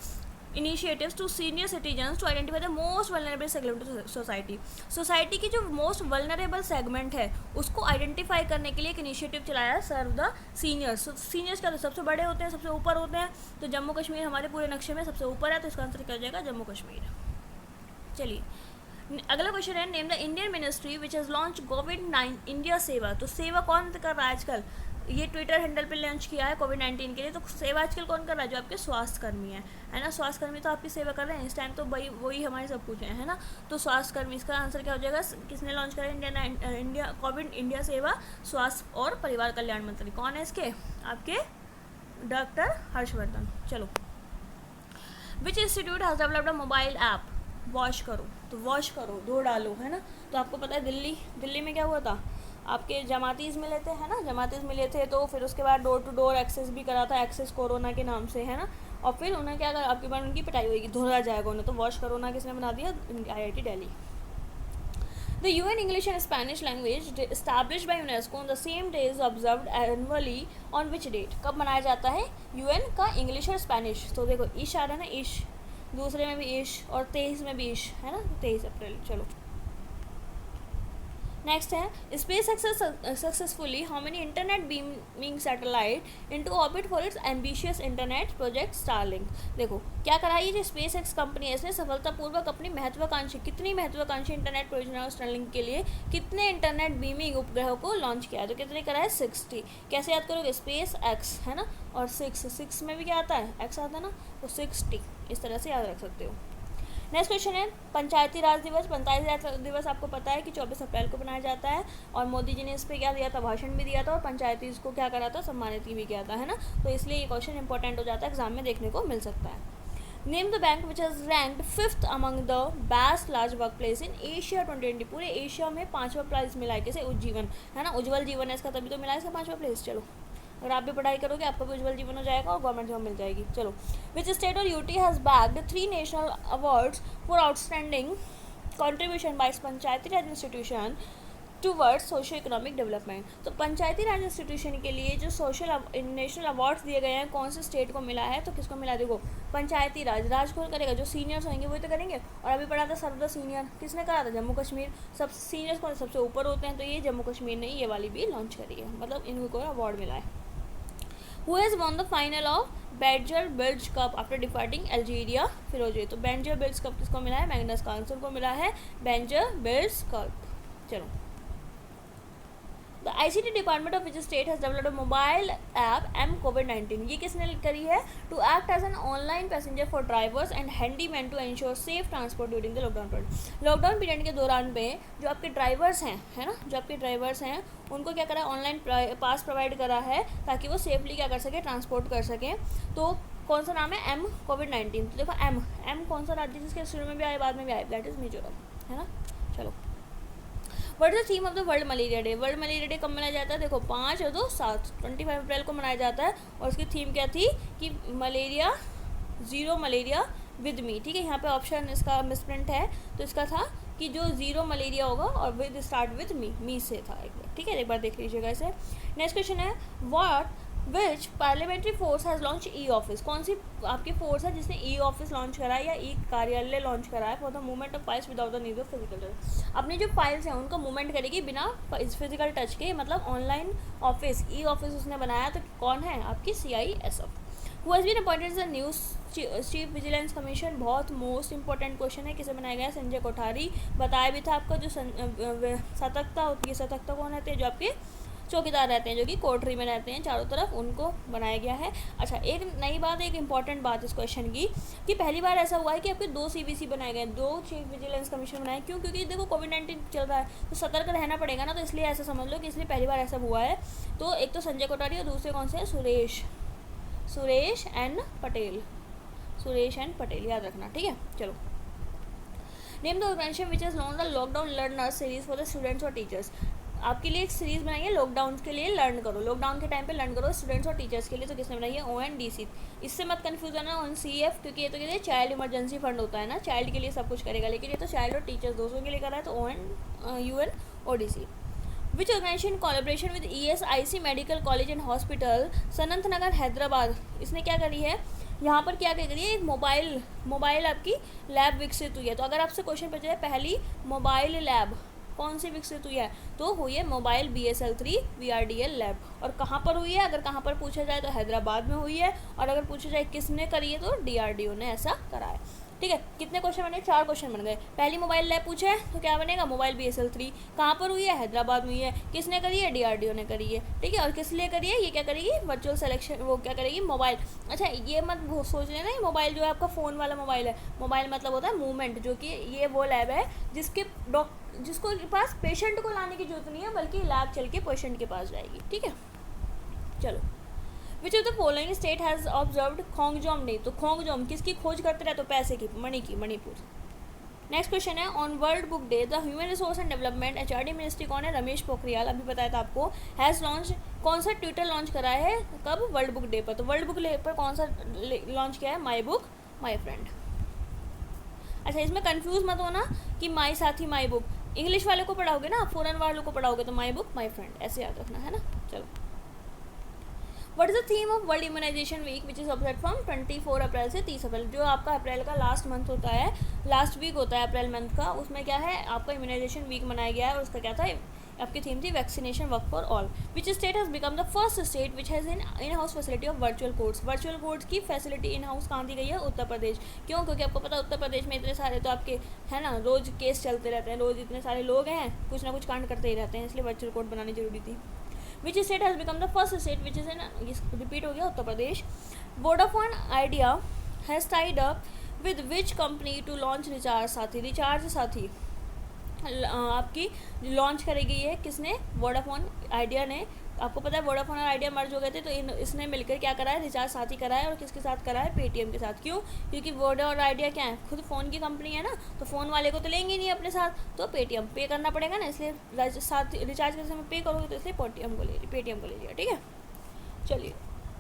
initiatives to senior citizens to identify the most vulnerable segment of society. Society की जो मोस्ट वल्नरेबल सेगमेंट है उसको आइडेंटिफाई करने के लिए एक इनिशिएटिव चलाया है, सर्व द सीनियर्स। सीनियर्स क्या, तो सबसे बड़े होते हैं, सबसे ऊपर होते हैं। तो जम्मू कश्मीर हमारे पूरे नक्शे में सबसे ऊपर है, तो इसका आंसर क्या हो जाएगा, जम्मू कश्मीर। चलिए, अगला क्वेश्चन है, name the Indian ministry which has launch covid India सेवा। तो सेवा कौन कर रहा है आजकल, ये ट्विटर हैंडल पे लॉन्च किया है कोविड-19 के लिए। तो सेवा आजकल कौन कर रहा है, जो आपके स्वास्थ्य कर्मी है ना। स्वास्थ्य कर्मी तो आपकी सेवा कर रहे हैं इस टाइम, तो भाई वही हमारे सब कुछ है ना। तो स्वास्थ्य कर्मी, इसका आंसर क्या हो जाएगा, किसने लॉन्च करा, इंडिया कोविड इंडिया सेवा, स्वास्थ्य और परिवार कल्याण मंत्री। कौन है इसके, आपके डॉक्टर हर्षवर्धन। चलो, विच institute has developed a mobile app wash करो। तो वॉश करो, धो डालो, है ना। तो आपको पता है दिल्ली में क्या हुआ था, आपके जमातीज़ मिले थे, है ना। जमातीज़ मिले थे तो फिर उसके बाद डोर टू डोर एक्सेस भी करा था, एक्सेस कोरोना के नाम से, है ना। और फिर उन्हें क्या करा, आपके बाद उनकी पिटाई होगी, धोया जाएगा उन्हें। तो वॉश कोरोना किसने बना दिया, IIT Delhi. The UN English and Spanish language established by UNESCO on the same day is observed annually on which date? कब मनाया जाता है UN का इंग्लिश और स्पेनिश। तो देखो ईश आ रहा है ना, ईश, दूसरे में भी ईश और 23 में भी ईश, है ना, 23 अप्रैल। चलो, नेक्स्ट है, space successfully how many internet beaming satellite into orbit for its ambitious internet project Starlink. देखो क्या करा, ये जो स्पेस एक्स कंपनी है इसने सफलतापूर्वक अपनी महत्वाकांक्षी, कितनी महत्वाकांक्षी इंटरनेट परियोजना स्टारलिंक के लिए कितने इंटरनेट बीमिंग उपग्रहों को लॉन्च किया है। तो कितने करा है, 60। कैसे याद करोगे, स्पेस एक्स, है ना, और 6 में भी क्या आता है, एक्स आता है ना, तो 60, इस तरह से याद रख सकते हो। नेक्स्ट क्वेश्चन है, पंचायती राज दिवस। पंचायती राज दिवस आपको पता है कि 24 अप्रैल को मनाया जाता है, और मोदी जी ने इस पर क्या दिया था, भाषण भी दिया था, और पंचायती को क्या करा था, सम्मानित भी किया था, है ना। तो इसलिए ये क्वेश्चन इंपॉर्टेंट हो जाता है, एग्जाम में देखने को मिल सकता है। Name the bank which has ranked 5th among the best large work place in Asia 2020। पूरे एशिया में 5वां प्राइज मिला है, कैसे, उज्जीवन, है ना, उज्ज्वल जीवन है इसका, तभी तो मिला है इसका 5वां प्लेस। चलो, अगर आप भी पढ़ाई करोगे आपको भी उज्ज्वल जीवन हो जाएगा और गवर्नमेंट जॉब मिल जाएगी। चलो, विच स्टेट और UT has bagged 3 national awards for outstanding contribution by Panchayati Raj institution towards socio economic development. तो पंचायती राज इंस्टीट्यूशन के लिए जो नेशनल अवार्ड्स दिए गए हैं, कौन से स्टेट को मिला है, तो किसको मिला, देखो पंचायती राज कौन करेगा, जो सीनियर्स होंगे वही तो करेंगे। और अभी पढ़ा था सर्व द सीनियर, किसने करा था, जम्मू कश्मीर। सब सीनियर्स कौन सबसे ऊपर होते हैं, तो ये जम्मू कश्मीर ने ये वाली भी लॉन्च करी है, मतलब इनको अवार्ड मिला है। Who has won the final of Badger Bilge Cup after defeating Algeria फिरोजे। तो Badger Bilge Cup किसको मिला है, मैग्नस कार्लसन को मिला है Badger Bilge Cup। चलो, the ICT department of which state has developed a mobile app M COVID-19। ये किसने करी है, to act as an online passenger for drivers and handyman to ensure safe transport during the lockdown period. Lockdown period के दौरान में जो आपके ड्राइवर्स हैं, है ना, जो आपके ड्राइवर्स हैं उनको क्या करा, ऑनलाइन पास प्रोवाइड करा है ताकि वो सेफली क्या कर सके, ट्रांसपोर्ट कर सकें। तो कौन सा नाम है, M COVID-19। तो देखो एम कौन सा राज्य जिसके शुरू में भी आए बाद में भी आए, दैट इज़ मिजोरम, है ना। चलो, what is the theme of the world malaria day. World malaria day कब मनाया जाता है, देखो 5 और 2 7 25 अप्रैल को मनाया जाता है। और उसकी थीम क्या थी कि malaria zero malaria with me. ठीक है, यहाँ पे ऑप्शन इसका मिसप्रिंट है, तो इसका था कि जो ज़ीरो मलेरिया होगा और विद स्टार्ट विद मी से था एक बार। ठीक है, एक बार देख लीजिएगा इसे। नेक्स्ट क्वेश्चन है, what which parliamentary force has launch e office. कौन सी आपकी फोर्स है जिसने ई ऑफिस लॉन्च करा है या ई कार्यालय लॉन्च करा है, for the movement of files without the need of physical touch. अपनी जो फाइल्स हैं उनको मूवमेंट करेगी बिना फिजिकल टच के, मतलब ऑनलाइन ऑफिस, ई ऑफिस उसने बनाया। तो कौन है, आपकी CISF। Who has been appointed as the news chief vigilance commission, बहुत मोस्ट इंपॉर्टेंट क्वेश्चन है, किसे बनाया गया? संजय कोठारी। बताया भी था आपको जो सतर्कता होती है, सतर्कता कौन रहते हैं? जो आपके चौकीदार रहते हैं, जो कि कोठरी में रहते हैं चारों तरफ, उनको बनाया गया है। अच्छा, एक नई बात, एक इंपॉर्टेंट बात इस क्वेश्चन की कि पहली बार ऐसा हुआ है कि आपके 2 CVC बनाए गए, 2 चीफ विजिलेंस कमीशन बनाए। क्यों? क्योंकि देखो कोविड-19 चल रहा है तो सतर्क रहना पड़ेगा ना, तो इसलिए ऐसा समझ लो कि इसलिए पहली बार ऐसा हुआ है। तो एक तो संजय कोठारी और दूसरे कौन से हैं? सुरेश एन पटेल, याद रखना, ठीक है। चलो, name the organisation which has launch the lockdown learners series for the students और टीचर्स। आपके लिए एक सीरीज बनाई है लॉकडाउन के लिए, लर्न करो, लॉकडाउन के टाइम पे लर्न करो स्टूडेंट्स और टीचर्स के लिए। तो किसने बनाई है? ONDC। इससे मत कंफ्यूज होना ONCF, क्योंकि ये तो कहते हैं चाइल्ड इमरजेंसी फंड होता है ना, चाइल्ड के लिए सब कुछ करेगा, लेकिन ये तो चाइल्ड और टीचर्स दोनों के लिए कर रहा है, तो UNODC। Which organisation collaboration with ESIC medical college and hospital Sanath Nagar Hyderabad, इसने क्या करी है? यहाँ पर क्या करी है? एक मोबाइल आपकी लैब विकसित हुई है। तो अगर आपसे क्वेश्चन पूछा जाए पहली मोबाइल लैब कौन सी विकसित हुई है, तो हुई है मोबाइल BSL-3 VRDL लैब। और कहाँ पर हुई है? अगर कहाँ पर पूछा जाए तो हैदराबाद में हुई है, और अगर पूछा जाए किसने करी है तो DRDO ने ऐसा करा है, ठीक है। कितने क्वेश्चन बने? 4 क्वेश्चन बन गए। पहली मोबाइल लैब पूछा है तो क्या बनेगा? Mobile BSL-3। कहाँ पर हुई है? हैदराबाद में हुई है। किसने करी है? DRDO ने करी है, ठीक है। और किस लिए करी है? ये क्या करेगी? वर्चुअल सिलेक्शन, वो क्या करेगी? मोबाइल। अच्छा, ये मत सोच लेना ये मोबाइल जो है आपका फ़ोन वाला मोबाइल है। मोबाइल मतलब होता है मूवमेंट, जो कि ये वो लैब है जिसको पास पेशेंट को लाने की जरूरत नहीं है, बल्कि लैब चल के पेशेंट के पास जाएगी, ठीक है। चलो, which of the following state has observed Khongjom day. तो खोंगजोम किसकी खोज करते रहे? तो पैसे की, मनी की, मणिपुर। नेक्स्ट क्वेश्चन है, on world book day the human resource and development HRD ministry कौन है? रमेश पोखरियाल, अभी बताया था आपको। हैज़ लॉन्च, कौन सा ट्विटर लॉन्च करा है? कब? वर्ल्ड बुक डे पर। तो वर्ल्ड बुक डे पर कौन सा लॉन्च किया है? My book my friend. अच्छा, इसमें कंफ्यूज मत होना कि माई साथी माई बुक, इंग्लिश वाले को पढ़ाओगे ना, फॉरेन वालों को पढ़ाओगे तो माई बुक माई फ्रेंड, ऐसे याद रखना है ना। चलो, what is the theme of world immunisation week which is observe from 24 April से 30 अप्रैल। जो आपका अप्रैल का लास्ट मंथ होता है, लास्ट वीक होता है अप्रैल मंथ का, उसमें क्या है? आपका इम्यूनाइजेशन वीक मनाया गया है। और उसका क्या था? आपकी थीम थी vaccination work for all. Which state has become the first state which has in house facility of virtual courts. Virtual courts की फैसिलिटी इन हाउस कहाँ दी गई है? उत्तर प्रदेश। क्यों? क्योंकि आपको पता है उत्तर प्रदेश में इतने सारे तो आपके है ना, रोज़ केस चलते रहते हैं, रोज़ इतने सारे लोग हैं, कुछ ना कुछ कांड करते ही रहते हैं, इसलिए वर्चुअल कोर्ट बनानी जरूरी थी। Which state has become the first state which is in, repeat हो गया, Uttar Pradesh. Vodafone Idea has tied up with which company to launch recharge Saathi. Recharge Saathi आपकी लॉन्च करी गई है किसने? वोडाफोन आइडिया ने। आपको पता है वोडाफोन और आइडिया मर्ज हो गए थे, तो इसने मिलकर क्या करा है? रिचार्ज साथी करा है। और किसके साथ करा है? पेटीएम के साथ। क्यों? क्योंकि वोडा और आइडिया क्या है? खुद फ़ोन की कंपनी है ना, तो फ़ोन वाले को तो लेंगे नहीं अपने साथ, तो पेटीएम पे करना पड़ेगा ना, इसलिए साथ रिचार्ज के समय पे करोगे, तो इसलिए पेटीएम को ले लिया, ठीक है। चलिए,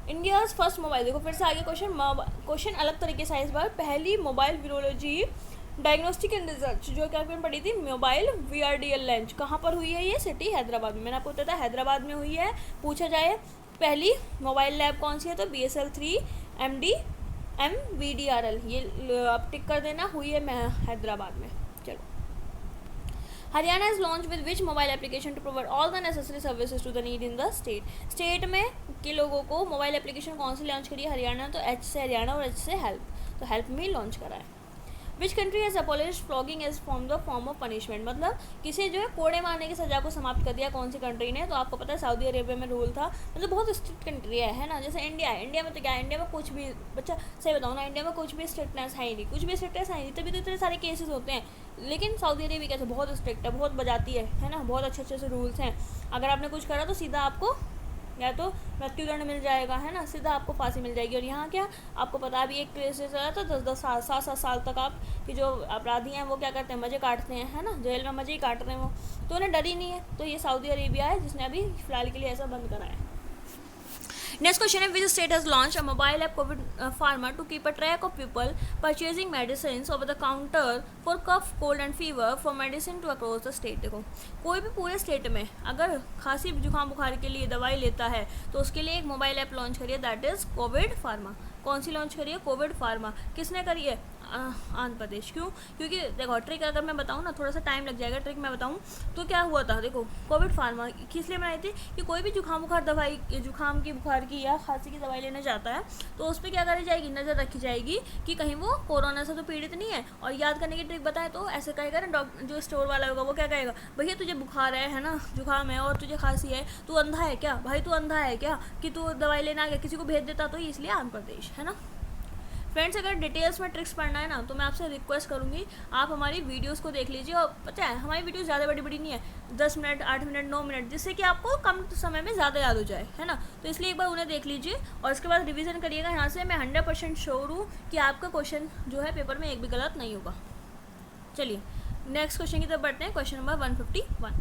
इंडियाज़ फर्स्ट मोबाइल, देखो फिर से आगे क्वेश्चन अलग तरीके से इस बार। पहली mobile virology diagnostic and research जो क्या पढ़ी थी? मोबाइल VRDL लॉन्च कहाँ पर हुई है? ये सिटी हैदराबाद में। मैंने आपको बताया था हैदराबाद में हुई है। पूछा जाए पहली मोबाइल लैब कौन सी है, तो BSL-3 MD MVDRL, ये आप टिक कर देना, हुई है हैदराबाद में। चलो, Haryana is launch with which mobile application to provide all the necessary services to the need in the state. State में के लोगों को मोबाइल एप्लीकेशन कौन सी लॉन्च करी है? हरियाणा। तो H से हरियाणा और H से हेल्प, तो हेल्प में लॉन्च करा है। Which country has abolished flogging as form of punishment, मतलब किसी जो है कोड़े मारने की सज़ा को समाप्त कर दिया, कौन सी कंट्री ने? तो आपको पता है सऊदी अरेबिया में रूल था, मतलब बहुत स्ट्रिक्ट कंट्री है ना। जैसे इंडिया है, इंडिया में तो क्या है? इंडिया में कुछ भी, बच्चा सही बताओ ना, इंडिया में कुछ भी स्ट्रिक्टनेस है ही नहीं, कुछ भी स्ट्रिक्टनेस है ही नहीं, तभी तो इतने सारे केसेस होते हैं। लेकिन सऊदी अरेबिया कैसे बहुत स्ट्रिक्ट है, बहुत बजाती है ना, बहुत अच्छे से रूल्स हैं। अगर आपने कुछ करा तो सीधा आपको या तो मृत्युदंड मिल जाएगा, है ना, सीधा आपको फांसी मिल जाएगी। और यहाँ क्या आपको पता भी, एक केस से चला तो 10-10 साल 7-7 साल तक आप कि जो अपराधी हैं वो क्या करते हैं? मज़े काटते हैं, है ना, जेल में मज़े ही काट रहे हैं वो, तो उन्हें डर ही नहीं है। तो ये सऊदी अरेबिया है जिसने अभी फिलहाल के लिए ऐसा बंद करा है। नेक्स्ट क्वेश्चन है, which state has launch a mobile app COVID farmer to keep a track of people purchasing medicine over the counter for cough cold and fever for medicine to across the state. देखो, कोई भी पूरे स्टेट में अगर खांसी जुकाम बुखार के लिए दवाई लेता है तो उसके लिए एक मोबाइल ऐप लॉन्च करिए, दैट इज़ कोविड फार्मा। कौन सी लॉन्च करी है? Covid pharma. किसने करी है? आंध्र प्रदेश। क्यों? क्योंकि देखो ट्रिक अगर मैं बताऊँ ना, थोड़ा सा टाइम लग जाएगा, ट्रिक मैं बताऊँ तो क्या हुआ था। देखो कोविड फार्मा किस लिए बनाई थी कि कोई भी जुकाम बुखार दवाई, जुकाम की, बुखार की या खांसी की दवाई लेने जाता है तो उस पर क्या करी जाएगी, नज़र रखी जाएगी कि कहीं वो कोरोना से तो पीड़ित नहीं है। और याद करने की ट्रिक बताएं तो ऐसे कहेगा ना जो स्टोर वाला होगा वो क्या कहेगा, भैया तुझे बुखार है ना, जुकाम है और तुझे खांसी है, तू अंधा है क्या भाई, तू अंधा है क्या कि तू दवाई लेना आ गया, किसी को भेज देता। तो इसलिए आंध्र प्रदेश है ना। फ्रेंड्स अगर डिटेल्स में ट्रिक्स पढ़ना है ना तो मैं आपसे रिक्वेस्ट करूँगी आप हमारी वीडियोस को देख लीजिए। और पता है हमारी वीडियोस ज़्यादा बड़ी बड़ी नहीं है, 10 मिनट, 8 मिनट, 9 मिनट, जिससे कि आपको कम समय में ज़्यादा याद हो जाए, है ना। तो इसलिए एक बार उन्हें देख लीजिए और उसके बाद रिवीजन करिएगा। यहाँ से मैं 100% श्योर हूँ कि आपका क्वेश्चन जो है पेपर में एक भी गलत नहीं होगा। चलिए नेक्स्ट क्वेश्चन की तरफ बढ़ते हैं। Question number 151,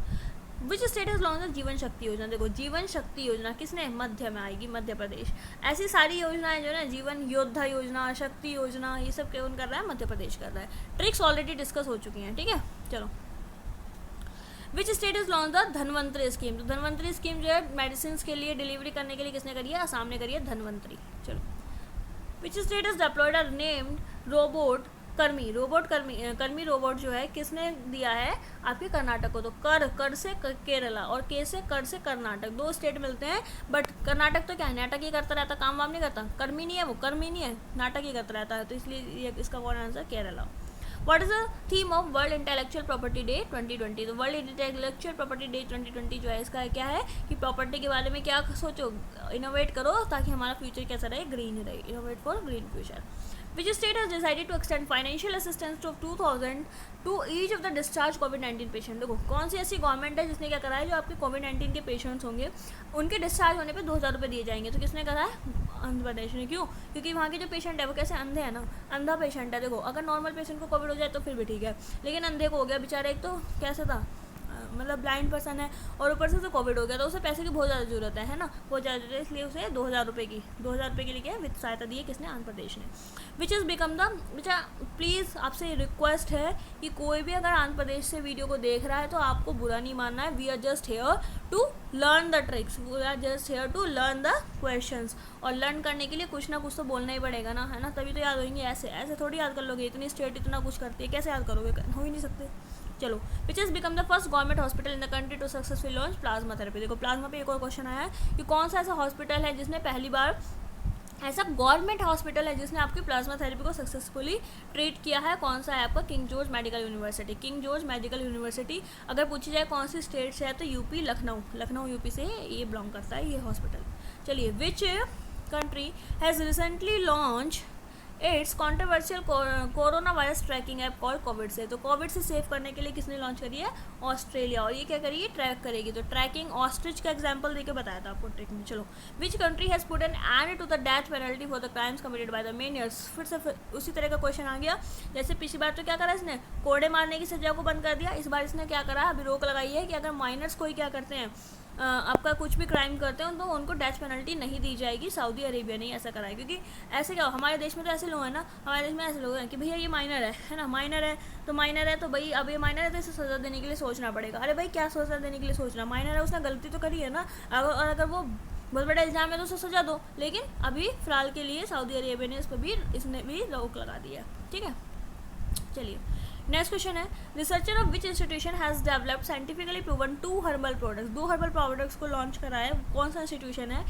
which state has launch जीवन शक्ति योजना। देखो जीवन शक्ति योजना किसने, मध्य में आएगी, मध्य प्रदेश। ऐसी सारी योजनाएं जो है ना, जीवन योद्धा योजना, शक्ति योजना, ये सब कौन कर रहा है, मध्य प्रदेश कर रहा है। ट्रिक्स ऑलरेडी डिस्कस हो चुकी हैं, ठीक है। चलो which state is launch the Dhanvantari scheme. तो धनवंतरी स्कीम जो है मेडिसिन के लिए डिलीवरी करने के लिए किसने करी है, आसाम ने करी है, धनवंतरी। चलो which state is deployed are named robot Karmi. Karmi robot जो है किसने दिया है, आपके कर्नाटक को। तो कर से केरला और के से कर्नाटक, दो स्टेट मिलते हैं। बट कर्नाटक तो क्या है, नाटक ही करता रहता, काम वाम नहीं करता, कर्मी नहीं है वो, कर्मी नहीं है, नाटक ही करता रहता है। तो इसलिए ये इसका कौन answer, Kerala. What is the theme of world intellectual property day 2020। तो वर्ल्ड इंटेलेक्चुअल प्रॉपर्टी डे 2020 जो है इसका क्या है कि प्रॉपर्टी के बारे में क्या सोचो, इनोवेट करो ताकि हमारा फ्यूचर कैसा रहे, ग्रीन रहे, innovate for green future. Which state has decided to extend financial assistance of 2000 to each of the discharged COVID-19 patient। देखो कौन सी ऐसी गवर्नमेंट है जिसने क्या करा है, जो आपके COVID-19 के पेशेंट्स होंगे उनके डिस्चार्ज होने पे 2000 रुपये दिए जाएंगे। तो किसने करा है, आंध्र प्रदेश ने। क्यों? क्योंकि वहाँ के जो पेशेंट है वो कैसे, अंधे है ना, अंधा पेशेंट है। देखो अगर नॉर्मल पेशेंट को कोविड हो जाए तो फिर भी ठीक है, लेकिन अंधे को हो गया बेचारे, एक तो कैसे था, मतलब ब्लाइंड पर्सन है और ऊपर से कोविड हो गया, तो उसे पैसे की बहुत ज़्यादा जरूरत है ना, बहुत ज़्यादा जरूरत है। इसलिए उसे 2000 रुपये के लिए क्या वित्त सहायता दी है, किसने, आंध्र प्रदेश ने। विच इज़ बिकम द, बेचा प्लीज़ आपसे रिक्वेस्ट है कि कोई भी अगर आंध्र प्रदेश से वीडियो को देख रहा है तो आपको बुरा नहीं मानना है। We are just here to learn the tricks, we are just here to learn the questions. और लर्न करने के लिए कुछ ना कुछ तो बोलना ही पड़ेगा ना, है ना, तभी तो याद होंगे। ऐसे ऐसे थोड़ी याद कर लोगे, इतनी स्टेट इतना कुछ करती है, कैसे याद करोगे, हो ही नहीं सकते। चलो which is become the first government hospital in the country to successful launch plasma therapy. देखो प्लाज्मा पे एक और क्वेश्चन आया है कि कौन सा ऐसा हॉस्पिटल है जिसने पहली बार, ऐसा गवर्नमेंट हॉस्पिटल है जिसने आपकी प्लाज्मा थेरेपी को सक्सेसफुली ट्रीट किया है। कौन सा है आपका, king George medical university. King George medical university अगर पूछी जाए कौन सी स्टेट से है तो यूपी, लखनऊ यूपी से ये बिलोंग करता है ये हॉस्पिटल। चलिए which country has recently launch its controversial corona virus tracking app call Covid से। तो कोविड से सेव करने के लिए किसने लॉन्च करी है, ऑस्ट्रेलिया। और ये क्या करिए, ट्रैक करेगी। तो ट्रैकिंग ऑस्ट्रिच का एग्जांपल देके बताया था आपको ट्रिक में। चलो which country has put an end to the death penalty for the crimes committed by the minors. फिर से उसी तरह का क्वेश्चन आ गया जैसे पिछली बार। तो क्या करा इसने, कोड़े मारने की सजा को बंद कर दिया। इस बार इसने क्या करा, अभी रोक लगाई है कि अगर माइनर्स कोई क्या करते हैं, आपका कुछ भी क्राइम करते हैं तो उनको डेथ पेनल्टी नहीं दी जाएगी। सऊदी अरेबिया ने ऐसा करा है, क्योंकि ऐसे क्या, हमारे देश में तो ऐसे लोग हैं ना, हमारे देश में ऐसे लोग हैं कि भैया ये माइनर है ना, माइनर है तो भाई अब ये माइनर है तो इसे सज़ा देने के लिए सोचना पड़ेगा। अरे भाई क्या सज़ा देने के लिए सोचना, माइनर है, उसने गलती तो करी है ना, और अगर वो बहुत बड़ा इल्ज़ाम है तो उसे सजा दो। लेकिन अभी फ़िलहाल के लिए सऊदी अरेबिया ने इस पर भी, इसने भी रोक लगा दिया, ठीक है। चलिए नेक्स्ट क्वेश्चन है, researcher of which institution has developed scientifically proven 2 herbal products. 2 herbal products को लॉन्च करा है, कौन सा इंस्टीट्यूशन है,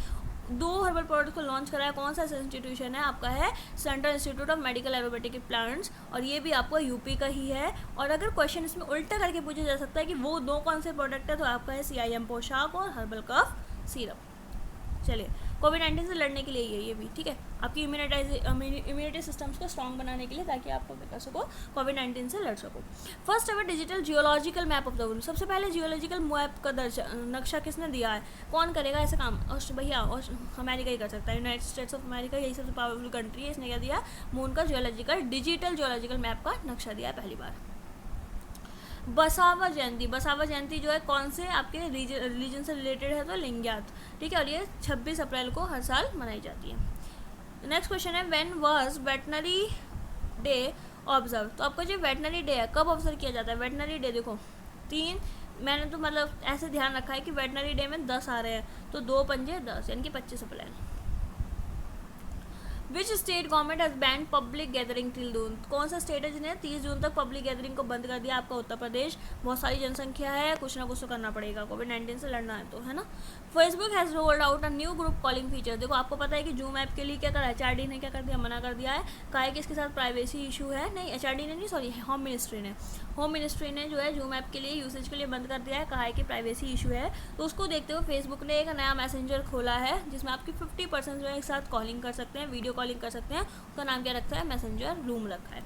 2 हर्बल प्रोडक्ट्स को लॉन्च करा है, कौन सा इंस्टीट्यूशन है, आपका है central institute of medical aerobatic plants. और ये भी आपको यूपी का ही है। और अगर क्वेश्चन इसमें उल्टा करके पूछा जा सकता है कि वो 2 कौन से प्रोडक्ट है, तो आपका है CIM पोशाक और हर्बल कफ सिरप। चलिए कोविड-19 से लड़ने के लिए ये भी ठीक है, आपकी इम्यूनिटी सिस्टम्स को स्ट्रॉन्ग बनाने के लिए, ताकि आप कर सको कोविड-19 से लड़ सको। First ever digital geological map of the world. सबसे पहले जियोलॉजिकल मैप का नक्शा किसने दिया है, कौन करेगा ऐसा काम, भैया अमेरिका ही कर सकता है, यूनाइटेड स्टेट्स ऑफ अमेरिका यही सबसे पावरफुल कंट्री है। इसने क्या दिया, मून का डिजिटल जियोलॉजिकल मैप का नक्शा दिया है पहली बार। बसावा जयंती जो है कौन से आपके रिलीजन से रिलेटेड है, तो लिंग्यात, ठीक है। और ये 26 अप्रैल को हर साल मनाई जाती है। नेक्स्ट क्वेश्चन है, when was veterinary day observe. तो आपका जो वेटनरी डे है कब ऑब्जर्व किया जाता है, वेटनरी डे देखो 3, मैंने तो मतलब ऐसे ध्यान रखा है कि वेटनरी डे में 10 आ रहे हैं, तो 2 पंजे 10 यानी कि 25 अप्रैल। Which state government has banned public gathering till June, कौन सा स्टेट है जिन्हें 30 जून तक पब्लिक गैदरिंग को बंद कर दिया? आपका उत्तर प्रदेश। बहुत सारी जनसंख्या है, कुछ ना कुछ तो करना पड़ेगा, कोविड-19 से लड़ना है तो, है ना। Facebook has rolled out a new group calling feature, देखो आपको पता है कि जूम ऐप के लिए क्या करा है, HRD ने क्या कर दिया, मना कर दिया है, कहा है कि इसके साथ प्राइवेसी इशू है, नहीं HRD ने नहीं, सॉरी होम मिनिस्ट्री ने जो है जूम ऐप के लिए यूसेज के लिए बंद कर दिया है, कहा है कि प्राइवेसी इशू है। तो उसको देखते हुए फेसबुक ने एक नया मैसेंजर खोला है जिसमें आपकी 50% जो है एक साथ कॉलिंग कर सकते हैं, वीडियो कॉलिंग कर सकते हैं, उसका नाम क्या रखा है, मैसेंजर रूम रखा है।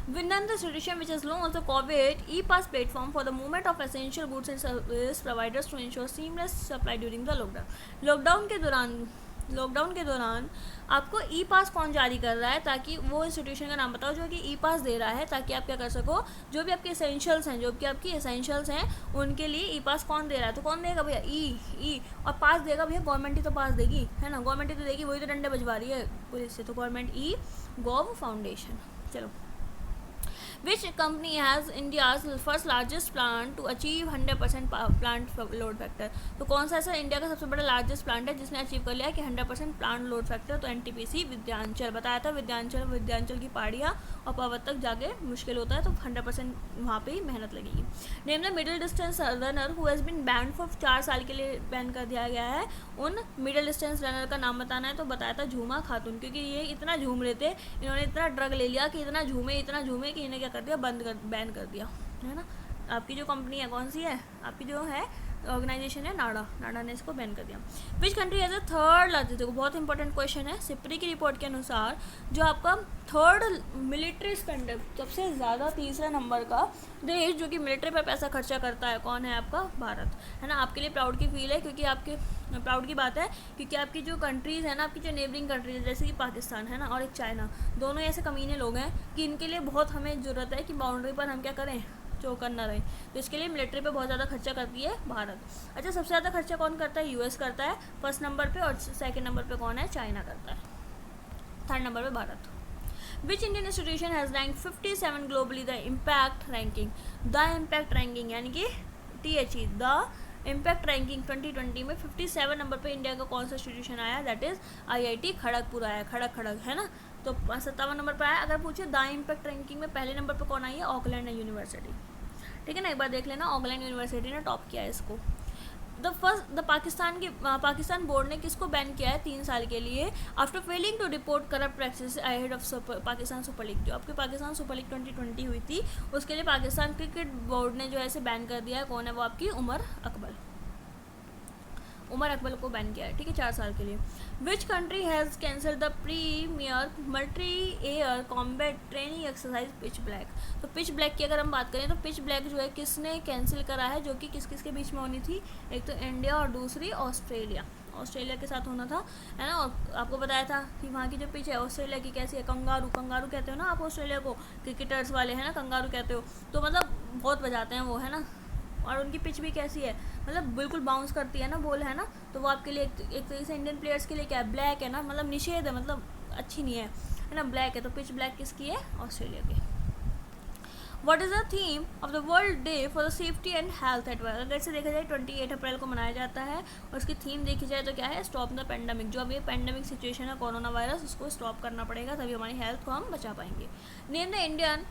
Within the institution which has launched the COVID e-pass platform for the movement of essential goods and service providers to ensure seamless supply during the lockdown। Lockdown के दौरान आपको ई पास कौन जारी कर रहा है, ताकि वो इंस्टीट्यूशन का नाम बताओ जो कि ई पास दे रहा है, ताकि आप क्या कर सको, जो भी आपके एसेंशियल्स हैं, उनके लिए ई पास कौन दे रहा है, तो कौन देगा भैया, ई और पास देगा भैया गवर्नमेंट ही तो पास देगी, है ना, गवर्नमेंट ही तो देगी, वही तो डंडे बजवा रही है पुलिस से, तो गवर्नमेंट ई गॉव फाउंडेशन। चलो, Which company has India's first largest plant to achieve 100% plant load factor, तो कौन सा ऐसा इंडिया का सबसे बड़ा लार्जेस्ट प्लांट है जिसने अचीव कर लिया कि 100% प्लांट लोड फैक्टर, तो NTPC विद्यांचल, बताया था विद्यांचल की पहाड़ियाँ और पर्वत तक जाके मुश्किल होता है, तो 100% वहाँ पे ही मेहनत लगेगी। Name the middle distance runner who has been banned for 4 साल के लिए बैन कर दिया गया है, उन मिडिल डिस्टेंस रनर का नाम बताना है, तो बताया था झूमा खातून, क्योंकि ये इतना झूम रहे थे, इन्होंने इतना ड्रग ले लिया कि इतना झूमे कि इन्हें क्या कर दिया, बैन कर दिया, है ना। आपकी जो कंपनी है कौन सी है, आपकी जो है ऑर्गेनाइजेशन है नाडा ने इसको बैन कर दिया। विच country has a third largest, देखो बहुत इंपॉर्टेंट क्वेश्चन है, सिप्री की रिपोर्ट के अनुसार जो आपका थर्ड मिलिट्री स्पेंडर, सबसे ज़्यादा तीसरा नंबर का देश जो कि मिलिट्री पर पैसा खर्चा करता है, कौन है आपका, भारत, है ना। आपके लिए प्राउड की फील है, क्योंकि आपके प्राउड की बात है, क्योंकि आपकी जो कंट्रीज़ है ना, आपकी जो नेबरिंग कंट्रीज जैसे कि पाकिस्तान है ना और एक चाइना, दोनों ऐसे कमीने लोग हैं कि इनके लिए बहुत हमें ज़रूरत है कि बाउंड्री पर हम क्या करें, चौकन ना रहे, तो इसके लिए मिलिट्री पे बहुत ज़्यादा खर्चा करती है भारत। अच्छा, सबसे ज़्यादा खर्चा कौन करता है, US करता है फर्स्ट नंबर पे, और सेकंड नंबर पे कौन है, चाइना करता है, थर्ड नंबर पे Bharat. Which Indian institution has rank 57 globally the impact ranking यानी कि THE द इम्पैक्ट रैंकिंग 2020 में 57 नंबर पे इंडिया का कौन सा इंस्टीट्यूशन आया, दैट इज़ IIT खड़गपुर आया, खड़ग है ना, तो 57 नंबर पर आया। अगर पूछे द इम्पैक्ट रैंकिंग में पहले नंबर पे कौन आई है, ऑकलैंड यूनिवर्सिटी, ठीक है ना, एक बार देख लेना, ऑकलैंड यूनिवर्सिटी ने टॉप किया है इसको। पाकिस्तान बोर्ड ने किसको बैन किया है 3 साल के लिए, after failing to report corrupt practice ahead of Pakistan super league, जो आपकी पाकिस्तान सुपर लीग 2020 हुई थी, उसके लिए पाकिस्तान क्रिकेट बोर्ड ने जो है इसे बैन कर दिया है, कौन है वो, आपकी उमर अकबल को बैन किया है, ठीक है, 4 साल के लिए। Which country has cancelled the premier multi air combat training exercise pitch black, तो पिच ब्लैक की अगर हम बात करें तो पिच ब्लैक जो है किसने कैंसिल करा है, जो कि किस के बीच में होनी थी, एक तो इंडिया और दूसरी ऑस्ट्रेलिया के साथ होना था, है ना। और आपको बताया था कि वहाँ की जो पिच है ऑस्ट्रेलिया की कैसी है, कंगारू कहते हो ना आप ऑस्ट्रेलिया को, क्रिकेटर्स वाले है ना, कंगारू कहते हो, तो मतलब बहुत बजाते हैं वो, है ना, और उनकी पिच भी कैसी है, मतलब बिल्कुल बाउंस करती है ना बॉल, है ना, तो वो आपके लिए एक तरीके से इंडियन प्लेयर्स के लिए क्या है, ब्लैक है ना, मतलब निषेध है, मतलब अच्छी नहीं है ना, ब्लैक है, तो पिच ब्लैक किसकी है, ऑस्ट्रेलिया की। What is the theme of the world day for the safety and health at work, अगर से देखा जाए 28 अप्रैल को मनाया जाता है, और उसकी थीम देखी जाए तो क्या है, स्टॉप द पेंडेमिक, जो अभी पेंडेमिक सिचुएशन है कोरोना वायरस, उसको स्टॉप करना पड़ेगा, तभी हमारी हेल्थ को हम बचा पाएंगे। Name the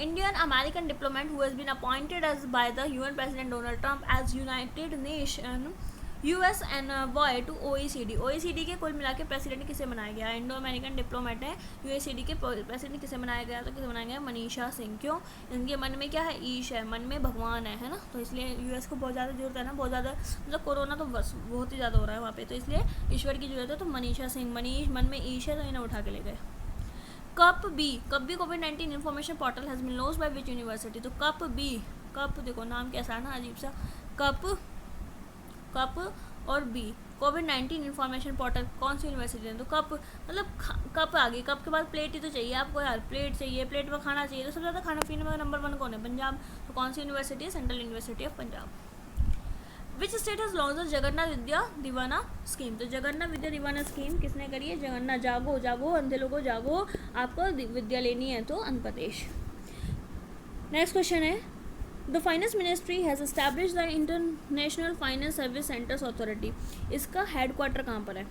Indian American diplomat who has been appointed as by the UN President Donald Trump as United Nations US envoy to OECD के कुल मिला के प्रेसिडेंट किसे बनाया गया, इंडो अमेरिकन डिप्लोमेट है, UACD के प्रेसिडेंट किसे बनाया गया, तो किसे बनाया गया, मनीषा सिंह। क्यों, इनके मन में क्या है, ईश है, मन में भगवान है ना, तो इसलिए US को बहुत ज़्यादा जरूरत है ना, बहुत ज़्यादा, मतलब कोरोना तो बस बहुत ही ज़्यादा हो रहा है वहाँ पे, तो इसलिए ईश्वर की जरूरत है, तो मनीषा सिंह, मनीष मन में ईश है, तो इन्हें उठा के ले गए। कप बी कोविड-19 information portal has been launched by which university, तो कप देखो नाम कैसा है ना, अजीब सा, कप और बी, कोविड-19 इन्फॉर्मेशन पोर्टल कौन सी यूनिवर्सिटी है, तो कप मतलब कप आ गई, कप के बाद प्लेट ही तो चाहिए आपको यार, प्लेट चाहिए, प्लेट में खाना चाहिए, तो सबसे ज़्यादा खाना पीने में नंबर 1 कौन है, पंजाब, तो कौन सी यूनिवर्सिटी है, central university of Punjab. Which state has launch Jagannath Vidya Deevena scheme, तो जगन्नाथ विद्या दीवाना स्कीम किसने करी है, जगन्नाथ, जागो अंधे लोगों जागो, आपको विद्या लेनी है, तो आंध्र प्रदेश। नेक्स्ट क्वेश्चन है, the finance ministry has establish the international finance service centres authority, इसका हेड क्वार्टर कहाँ पर है,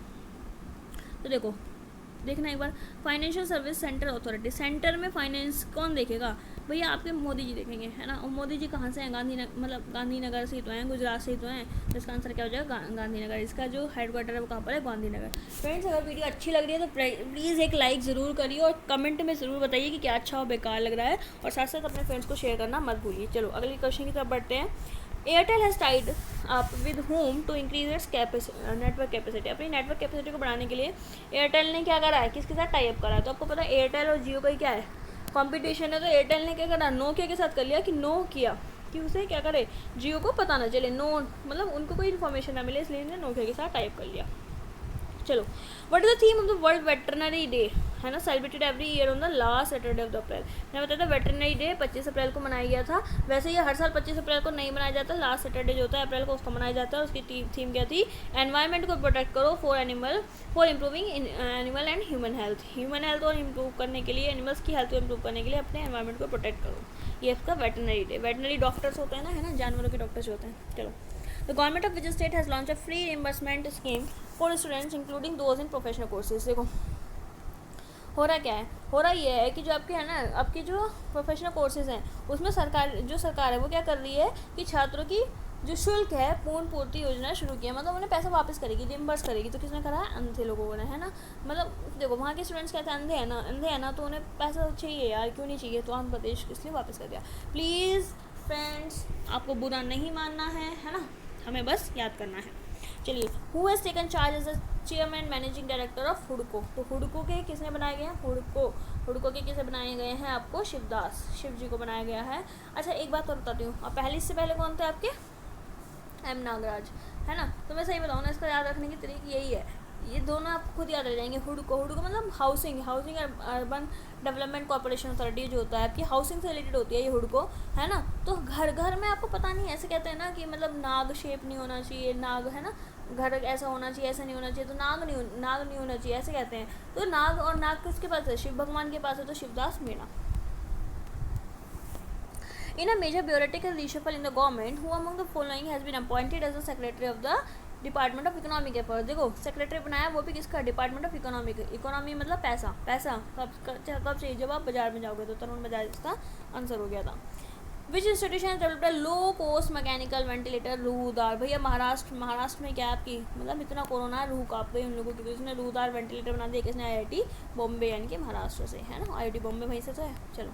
तो देखो देखना एक बार, financial service centre authority, centre में फाइनेंस कौन देखेगा भैया, आपके मोदी जी देखेंगे, है ना। और मोदी जी कहाँ से हैं, गांधीनगर से ही तो हैं, गुजरात से ही तो हैं, तो इसका आंसर क्या हो जाएगा, गांधीनगर। इसका जो हेडक्वार्टर है वो कहाँ पर है, गांधीनगर। फ्रेंड्स अगर वीडियो अच्छी लग रही है तो प्लीज़ एक लाइक ज़रूर करिए और कमेंट में ज़रूर बताइए कि क्या अच्छा और बेकार लग रहा है, और साथ साथ अपने फ्रेंड्स को शेयर करना मत भूलिए। चलो अगले क्वेश्चन की तरफ बढ़ते हैं। Airtel has tied up with home to increase its network capacity. अपनी नेटवर्क कैपेसिटी को बढ़ाने के लिए एयरटेल ने क्या करा है, किसके साथ टाई अप करा है, तो आपको पता है एयरटेल और जियो का ही क्या है, कंपटीशन है। तो एयरटेल ने क्या करा, नोकिया के साथ कर लिया कि नोकिया कि उसे क्या करे, जियो को पता ना चले, नो मतलब उनको कोई इन्फॉर्मेशन ना मिले, इसलिए इन्होंने नोकिया के साथ टाइप कर लिया। चलो, what is the theme of the world veterinary day, है ना, celebrated every year on the last Saturday of the April. मैंने बताया था वेटरनरी डे 25 अप्रैल को मनाया गया था। वैसे ये हर साल 25 अप्रैल को नहीं मनाया जाता, लास्ट सैटरडे जो होता है अप्रैल को उसको मनाया जाता है। उसकी थीम क्या थी, एनवायरनमेंट को प्रोटेक्ट करो for improving animal and human health और इम्प्रूव करने के लिए, एनिमल्स की हेल्थ को इम्प्रूव करने के लिए अपने एनवायरनमेंट को प्रोटेक्ट करो। ये इसका वेटरनरी डे, वेटरनरी डॉक्टर्स होते हैं ना, है ना, जानवरों के डॉक्टर्स होते हैं। चलो, the government of which state has launch a free reimbursement scheme for students including those in professional courses. देखो हो रहा क्या है, हो रहा ये है कि जो आपके है ना, आपके जो प्रोफेशनल कोर्सेज हैं उसमें सरकार है वो क्या कर रही है कि छात्रों की जो शुल्क है पूर्ण पूर्ति योजना शुरू की है, मतलब उन्हें पैसा वापस करेगी, रिइंबर्स करेगी। तो किसने करा है, अंधे लोगों ने, है ना। मतलब देखो वहाँ के स्टूडेंट्स कहते हैं अंधे हैं ना, तो उन्हें पैसा चाहिए यार, क्यों नहीं चाहिए, तो आंध्र प्रदेश इसलिए वापस कर दिया। प्लीज़ फ्रेंड्स आपको बुरा नहीं मानना है ना, हमें बस याद करना है। चलिए, who has taken charge as a chairman managing director of हुडको। तो हुडको के किसने बनाए गए हैं, हुडको के किसे बनाए गए हैं, आपको शिव जी को बनाया गया है। अच्छा एक बात और बताती हूँ, अब पहले इससे पहले कौन थे आपके, एम नागराज, है ना। तो मैं सही बताऊँ ना, इसका याद रखने की तरीके यही है, ये दोनों आपको खुद याद रह जाएंगे। हुडको मतलब housing urban development corporation authority जो होता है आपकी हाउसिंग से रिलेटेड होती है ये हुडको, है ना। तो घर में आपको पता नहीं, ऐसे कहते हैं ना कि मतलब नाग शेप नहीं होना चाहिए, नाग, है ना, घर ऐसा होना चाहिए, ऐसा नहीं होना चाहिए, तो नाग नहीं होना चाहिए, ऐसे कहते हैं। तो नाग किसके पास है, शिव भगवान के पास है, तो Shivdas Meena. In a major bureaucratic reshuffle in the government, who among the following has been appointed as the secretary of the department of economic affairs. देखो सेक्रेटरी बनाया वो भी किसका, डिपार्टमेंट ऑफ इकोनॉमी मतलब पैसा कब चाहिए, जब आप बाजार में जाओगे, तो तरुण बजाज इसका आंसर हो गया था। Which institution developed low cost mechanical ventilator, Ruhdaar. भैया महाराष्ट्र में क्या आपकी मतलब इतना कोरोना रूह काँप गई उन लोगों की, तो इसने रूहदार वेंटिलेटर बना दिया, किसने, IIT बॉम्बे, यानी कि महाराष्ट्र से, है ना, IIT बॉम्बे वहीं से तो है। चलो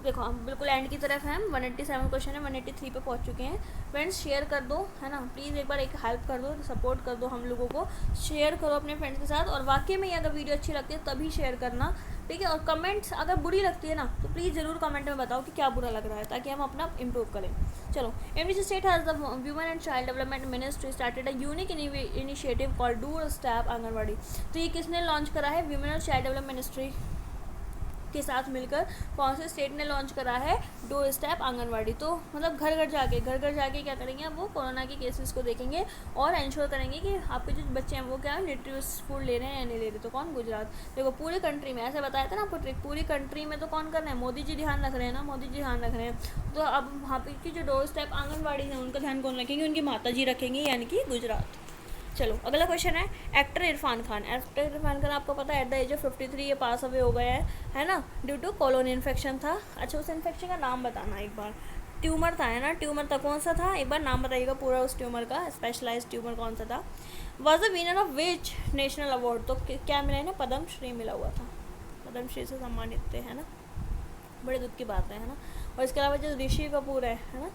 देखो हम बिल्कुल एंड की तरफ हैं, 187 क्वेश्चन है, 183 पे पहुंच चुके हैं। फ्रेंड्स शेयर कर दो, है ना, प्लीज़ एक बार एक हेल्प कर दो, सपोर्ट कर दो हम लोगों को, शेयर करो अपने फ्रेंड्स के साथ। और वाकई में अगर वीडियो अच्छी लगती है तभी शेयर करना, ठीक है। और कमेंट्स अगर बुरी लगती है ना तो प्लीज़ ज़रूर कमेंट में बताओ कि क्या बुरा लग रहा है, ताकि हम अपना इम्प्रूव करें। चलो, in which state has the women and child development ministry started a unique initiative called doorstep anganwadi. तो ये किसने लॉन्च करा है, women and child development ministry के साथ मिलकर कौन से स्टेट ने लॉन्च करा है, डोर स्टेप आंगनवाड़ी। तो मतलब घर घर जाके क्या करेंगे, वो कोरोना के केसेस को देखेंगे और इंश्योर करेंगे कि आपके जो बच्चे हैं वो क्या है, न्यूट्रिशियस फूड ले रहे हैं या नहीं ले रहे। तो कौन, गुजरात। देखो पूरे कंट्री में, ऐसे बताया था ना आपको ट्रिक, पूरी कंट्री में तो कौन कर रहे हैं, मोदी जी ध्यान रख रहे हैं ना, मोदी जी ध्यान रख रहे हैं। तो अब वहाँ पे की जो डोर स्टेप आंगनवाड़ी है उनका ध्यान कौन रखेंगे, उनकी माता जी रखेंगे, यानी कि गुजरात। चलो अगला क्वेश्चन है, एक्टर इरफान खान आपको पता है एट द एज ऑफ 53 ये पास अवे हो गया है ना, ड्यू टू कोलोन इन्फेक्शन था। अच्छा उस इन्फेक्शन का नाम बताना एक बार, ट्यूमर था, है ना, ट्यूमर था, कौन सा था, एक बार नाम बताइएगा पूरा उस ट्यूमर का, स्पेशलाइज्ड ट्यूमर कौन सा था। Was the winner of which national award, तो क्या मिला है ना, पद्म श्री मिला हुआ था, पद्म श्री से सम्मानित थे, है ना, बड़े दुख की बात है ना। और इसके अलावा जो ऋषि कपूर है ना,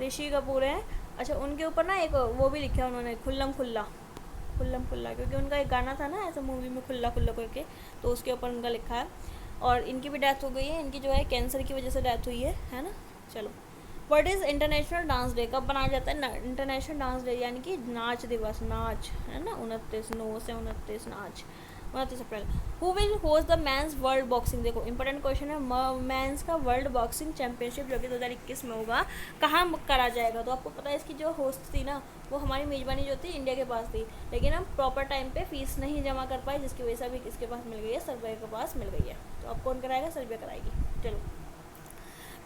ऋषि कपूर है, अच्छा उनके ऊपर ना एक वो भी लिखा है उन्होंने, खुल्लम खुल्ला, क्योंकि उनका एक गाना था ना ऐसा मूवी में, खुल्ला खुल्ला करके, तो उसके ऊपर उनका लिखा है। और इनकी भी डेथ हो गई है, इनकी जो है कैंसर की वजह से डेथ हुई है ना। चलो, what is international dance day, कब बनाया जाता है इंटरनेशनल डांस डे, यानी कि नाच दिवस, नाच, है ना, 29 नाच, 29 अप्रैल। Who will host the men's world boxing, देखो इंपॉर्टेंट क्वेश्चन है, मैंस का वर्ल्ड बॉक्सिंग चैंपियनशिप जो कि 2021 में होगा, कहाँ करा जाएगा। तो आपको पता है इसकी जो होस्ट थी ना, वो हमारी मेज़बानी जो थी इंडिया के पास थी, लेकिन हम प्रॉपर टाइम पे फीस नहीं जमा कर पाए, जिसकी वजह से अभी किसके पास मिल गई है, सर्बिया के पास मिल गई है। तो अब कौन कराएगा, सर्बिया कराएगी। चलो,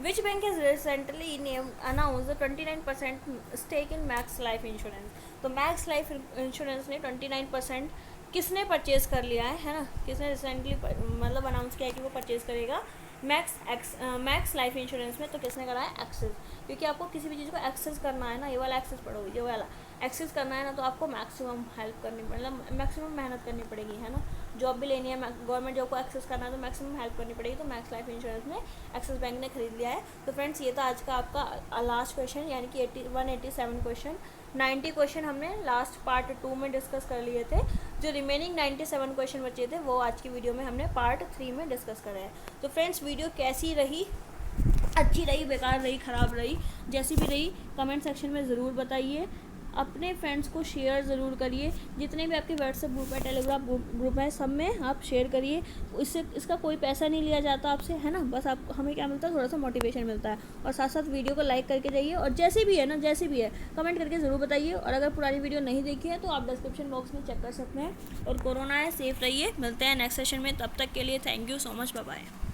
which bank has recently announce 29% stake in Max Life Insurance. तो मैक्स लाइफ इंश्योरेंस ने 29% किसने परचेज़ कर लिया है ना, किसने रिसेंटली मतलब अनाउंस किया है कि वो परचेज़ करेगा मैक्स लाइफ इंश्योरेंस में, तो किसने करा है? एक्सेस। क्योंकि आपको किसी भी चीज़ को एक्सेस करना है ना, ये वाला एक्सेस पढ़ो, ये वाला एक्सेस करना है ना, तो आपको मैक्सिमम हेल्प करनी मतलब मैक्सिमम मेहनत करनी पड़ेगी, है ना। जॉब भी लेनी है, गवर्नमेंट जॉब को एक्सेस करना है तो मैक्सिमम हेल्प करनी पड़ेगी। तो मैक्स लाइफ इंश्योरेंस में एक्सिस बैंक ने खरीद लिया है। तो फ्रेंड्स ये था आज का आपका लास्ट क्वेश्चन, यानी कि 187 क्वेश्चन। 90 क्वेश्चन हमने लास्ट पार्ट 2 में डिस्कस कर लिए थे। जो रिमेनिंग 97 क्वेश्चन बचे थे वो आज की वीडियो में हमने पार्ट 3 में डिस्कस करे हैं। तो फ्रेंड्स वीडियो कैसी रही, अच्छी रही, बेकार रही, ख़राब रही, जैसी भी रही कमेंट सेक्शन में ज़रूर बताइए। अपने फ्रेंड्स को शेयर ज़रूर करिए, जितने भी आपके व्हाट्सएप ग्रुप है, टेलीग्राम ग्रुप है, सब में आप शेयर करिए। इसका कोई पैसा नहीं लिया जाता आपसे, है ना, बस आप हमें क्या मिलता है, थोड़ा सा मोटिवेशन मिलता है। और साथ साथ वीडियो को लाइक करके जाइए, और जैसे भी है ना, जैसे भी है कमेंट करके ज़रूर बताइए। और अगर पुरानी वीडियो नहीं देखी है तो आप डिस्क्रिप्शन बॉक्स में चेक कर सकते हैं। और कोरोना है, सेफ़ रहिए, मिलते हैं नेक्स्ट सेशन में, तब तक के लिए thank you so much, bye bye.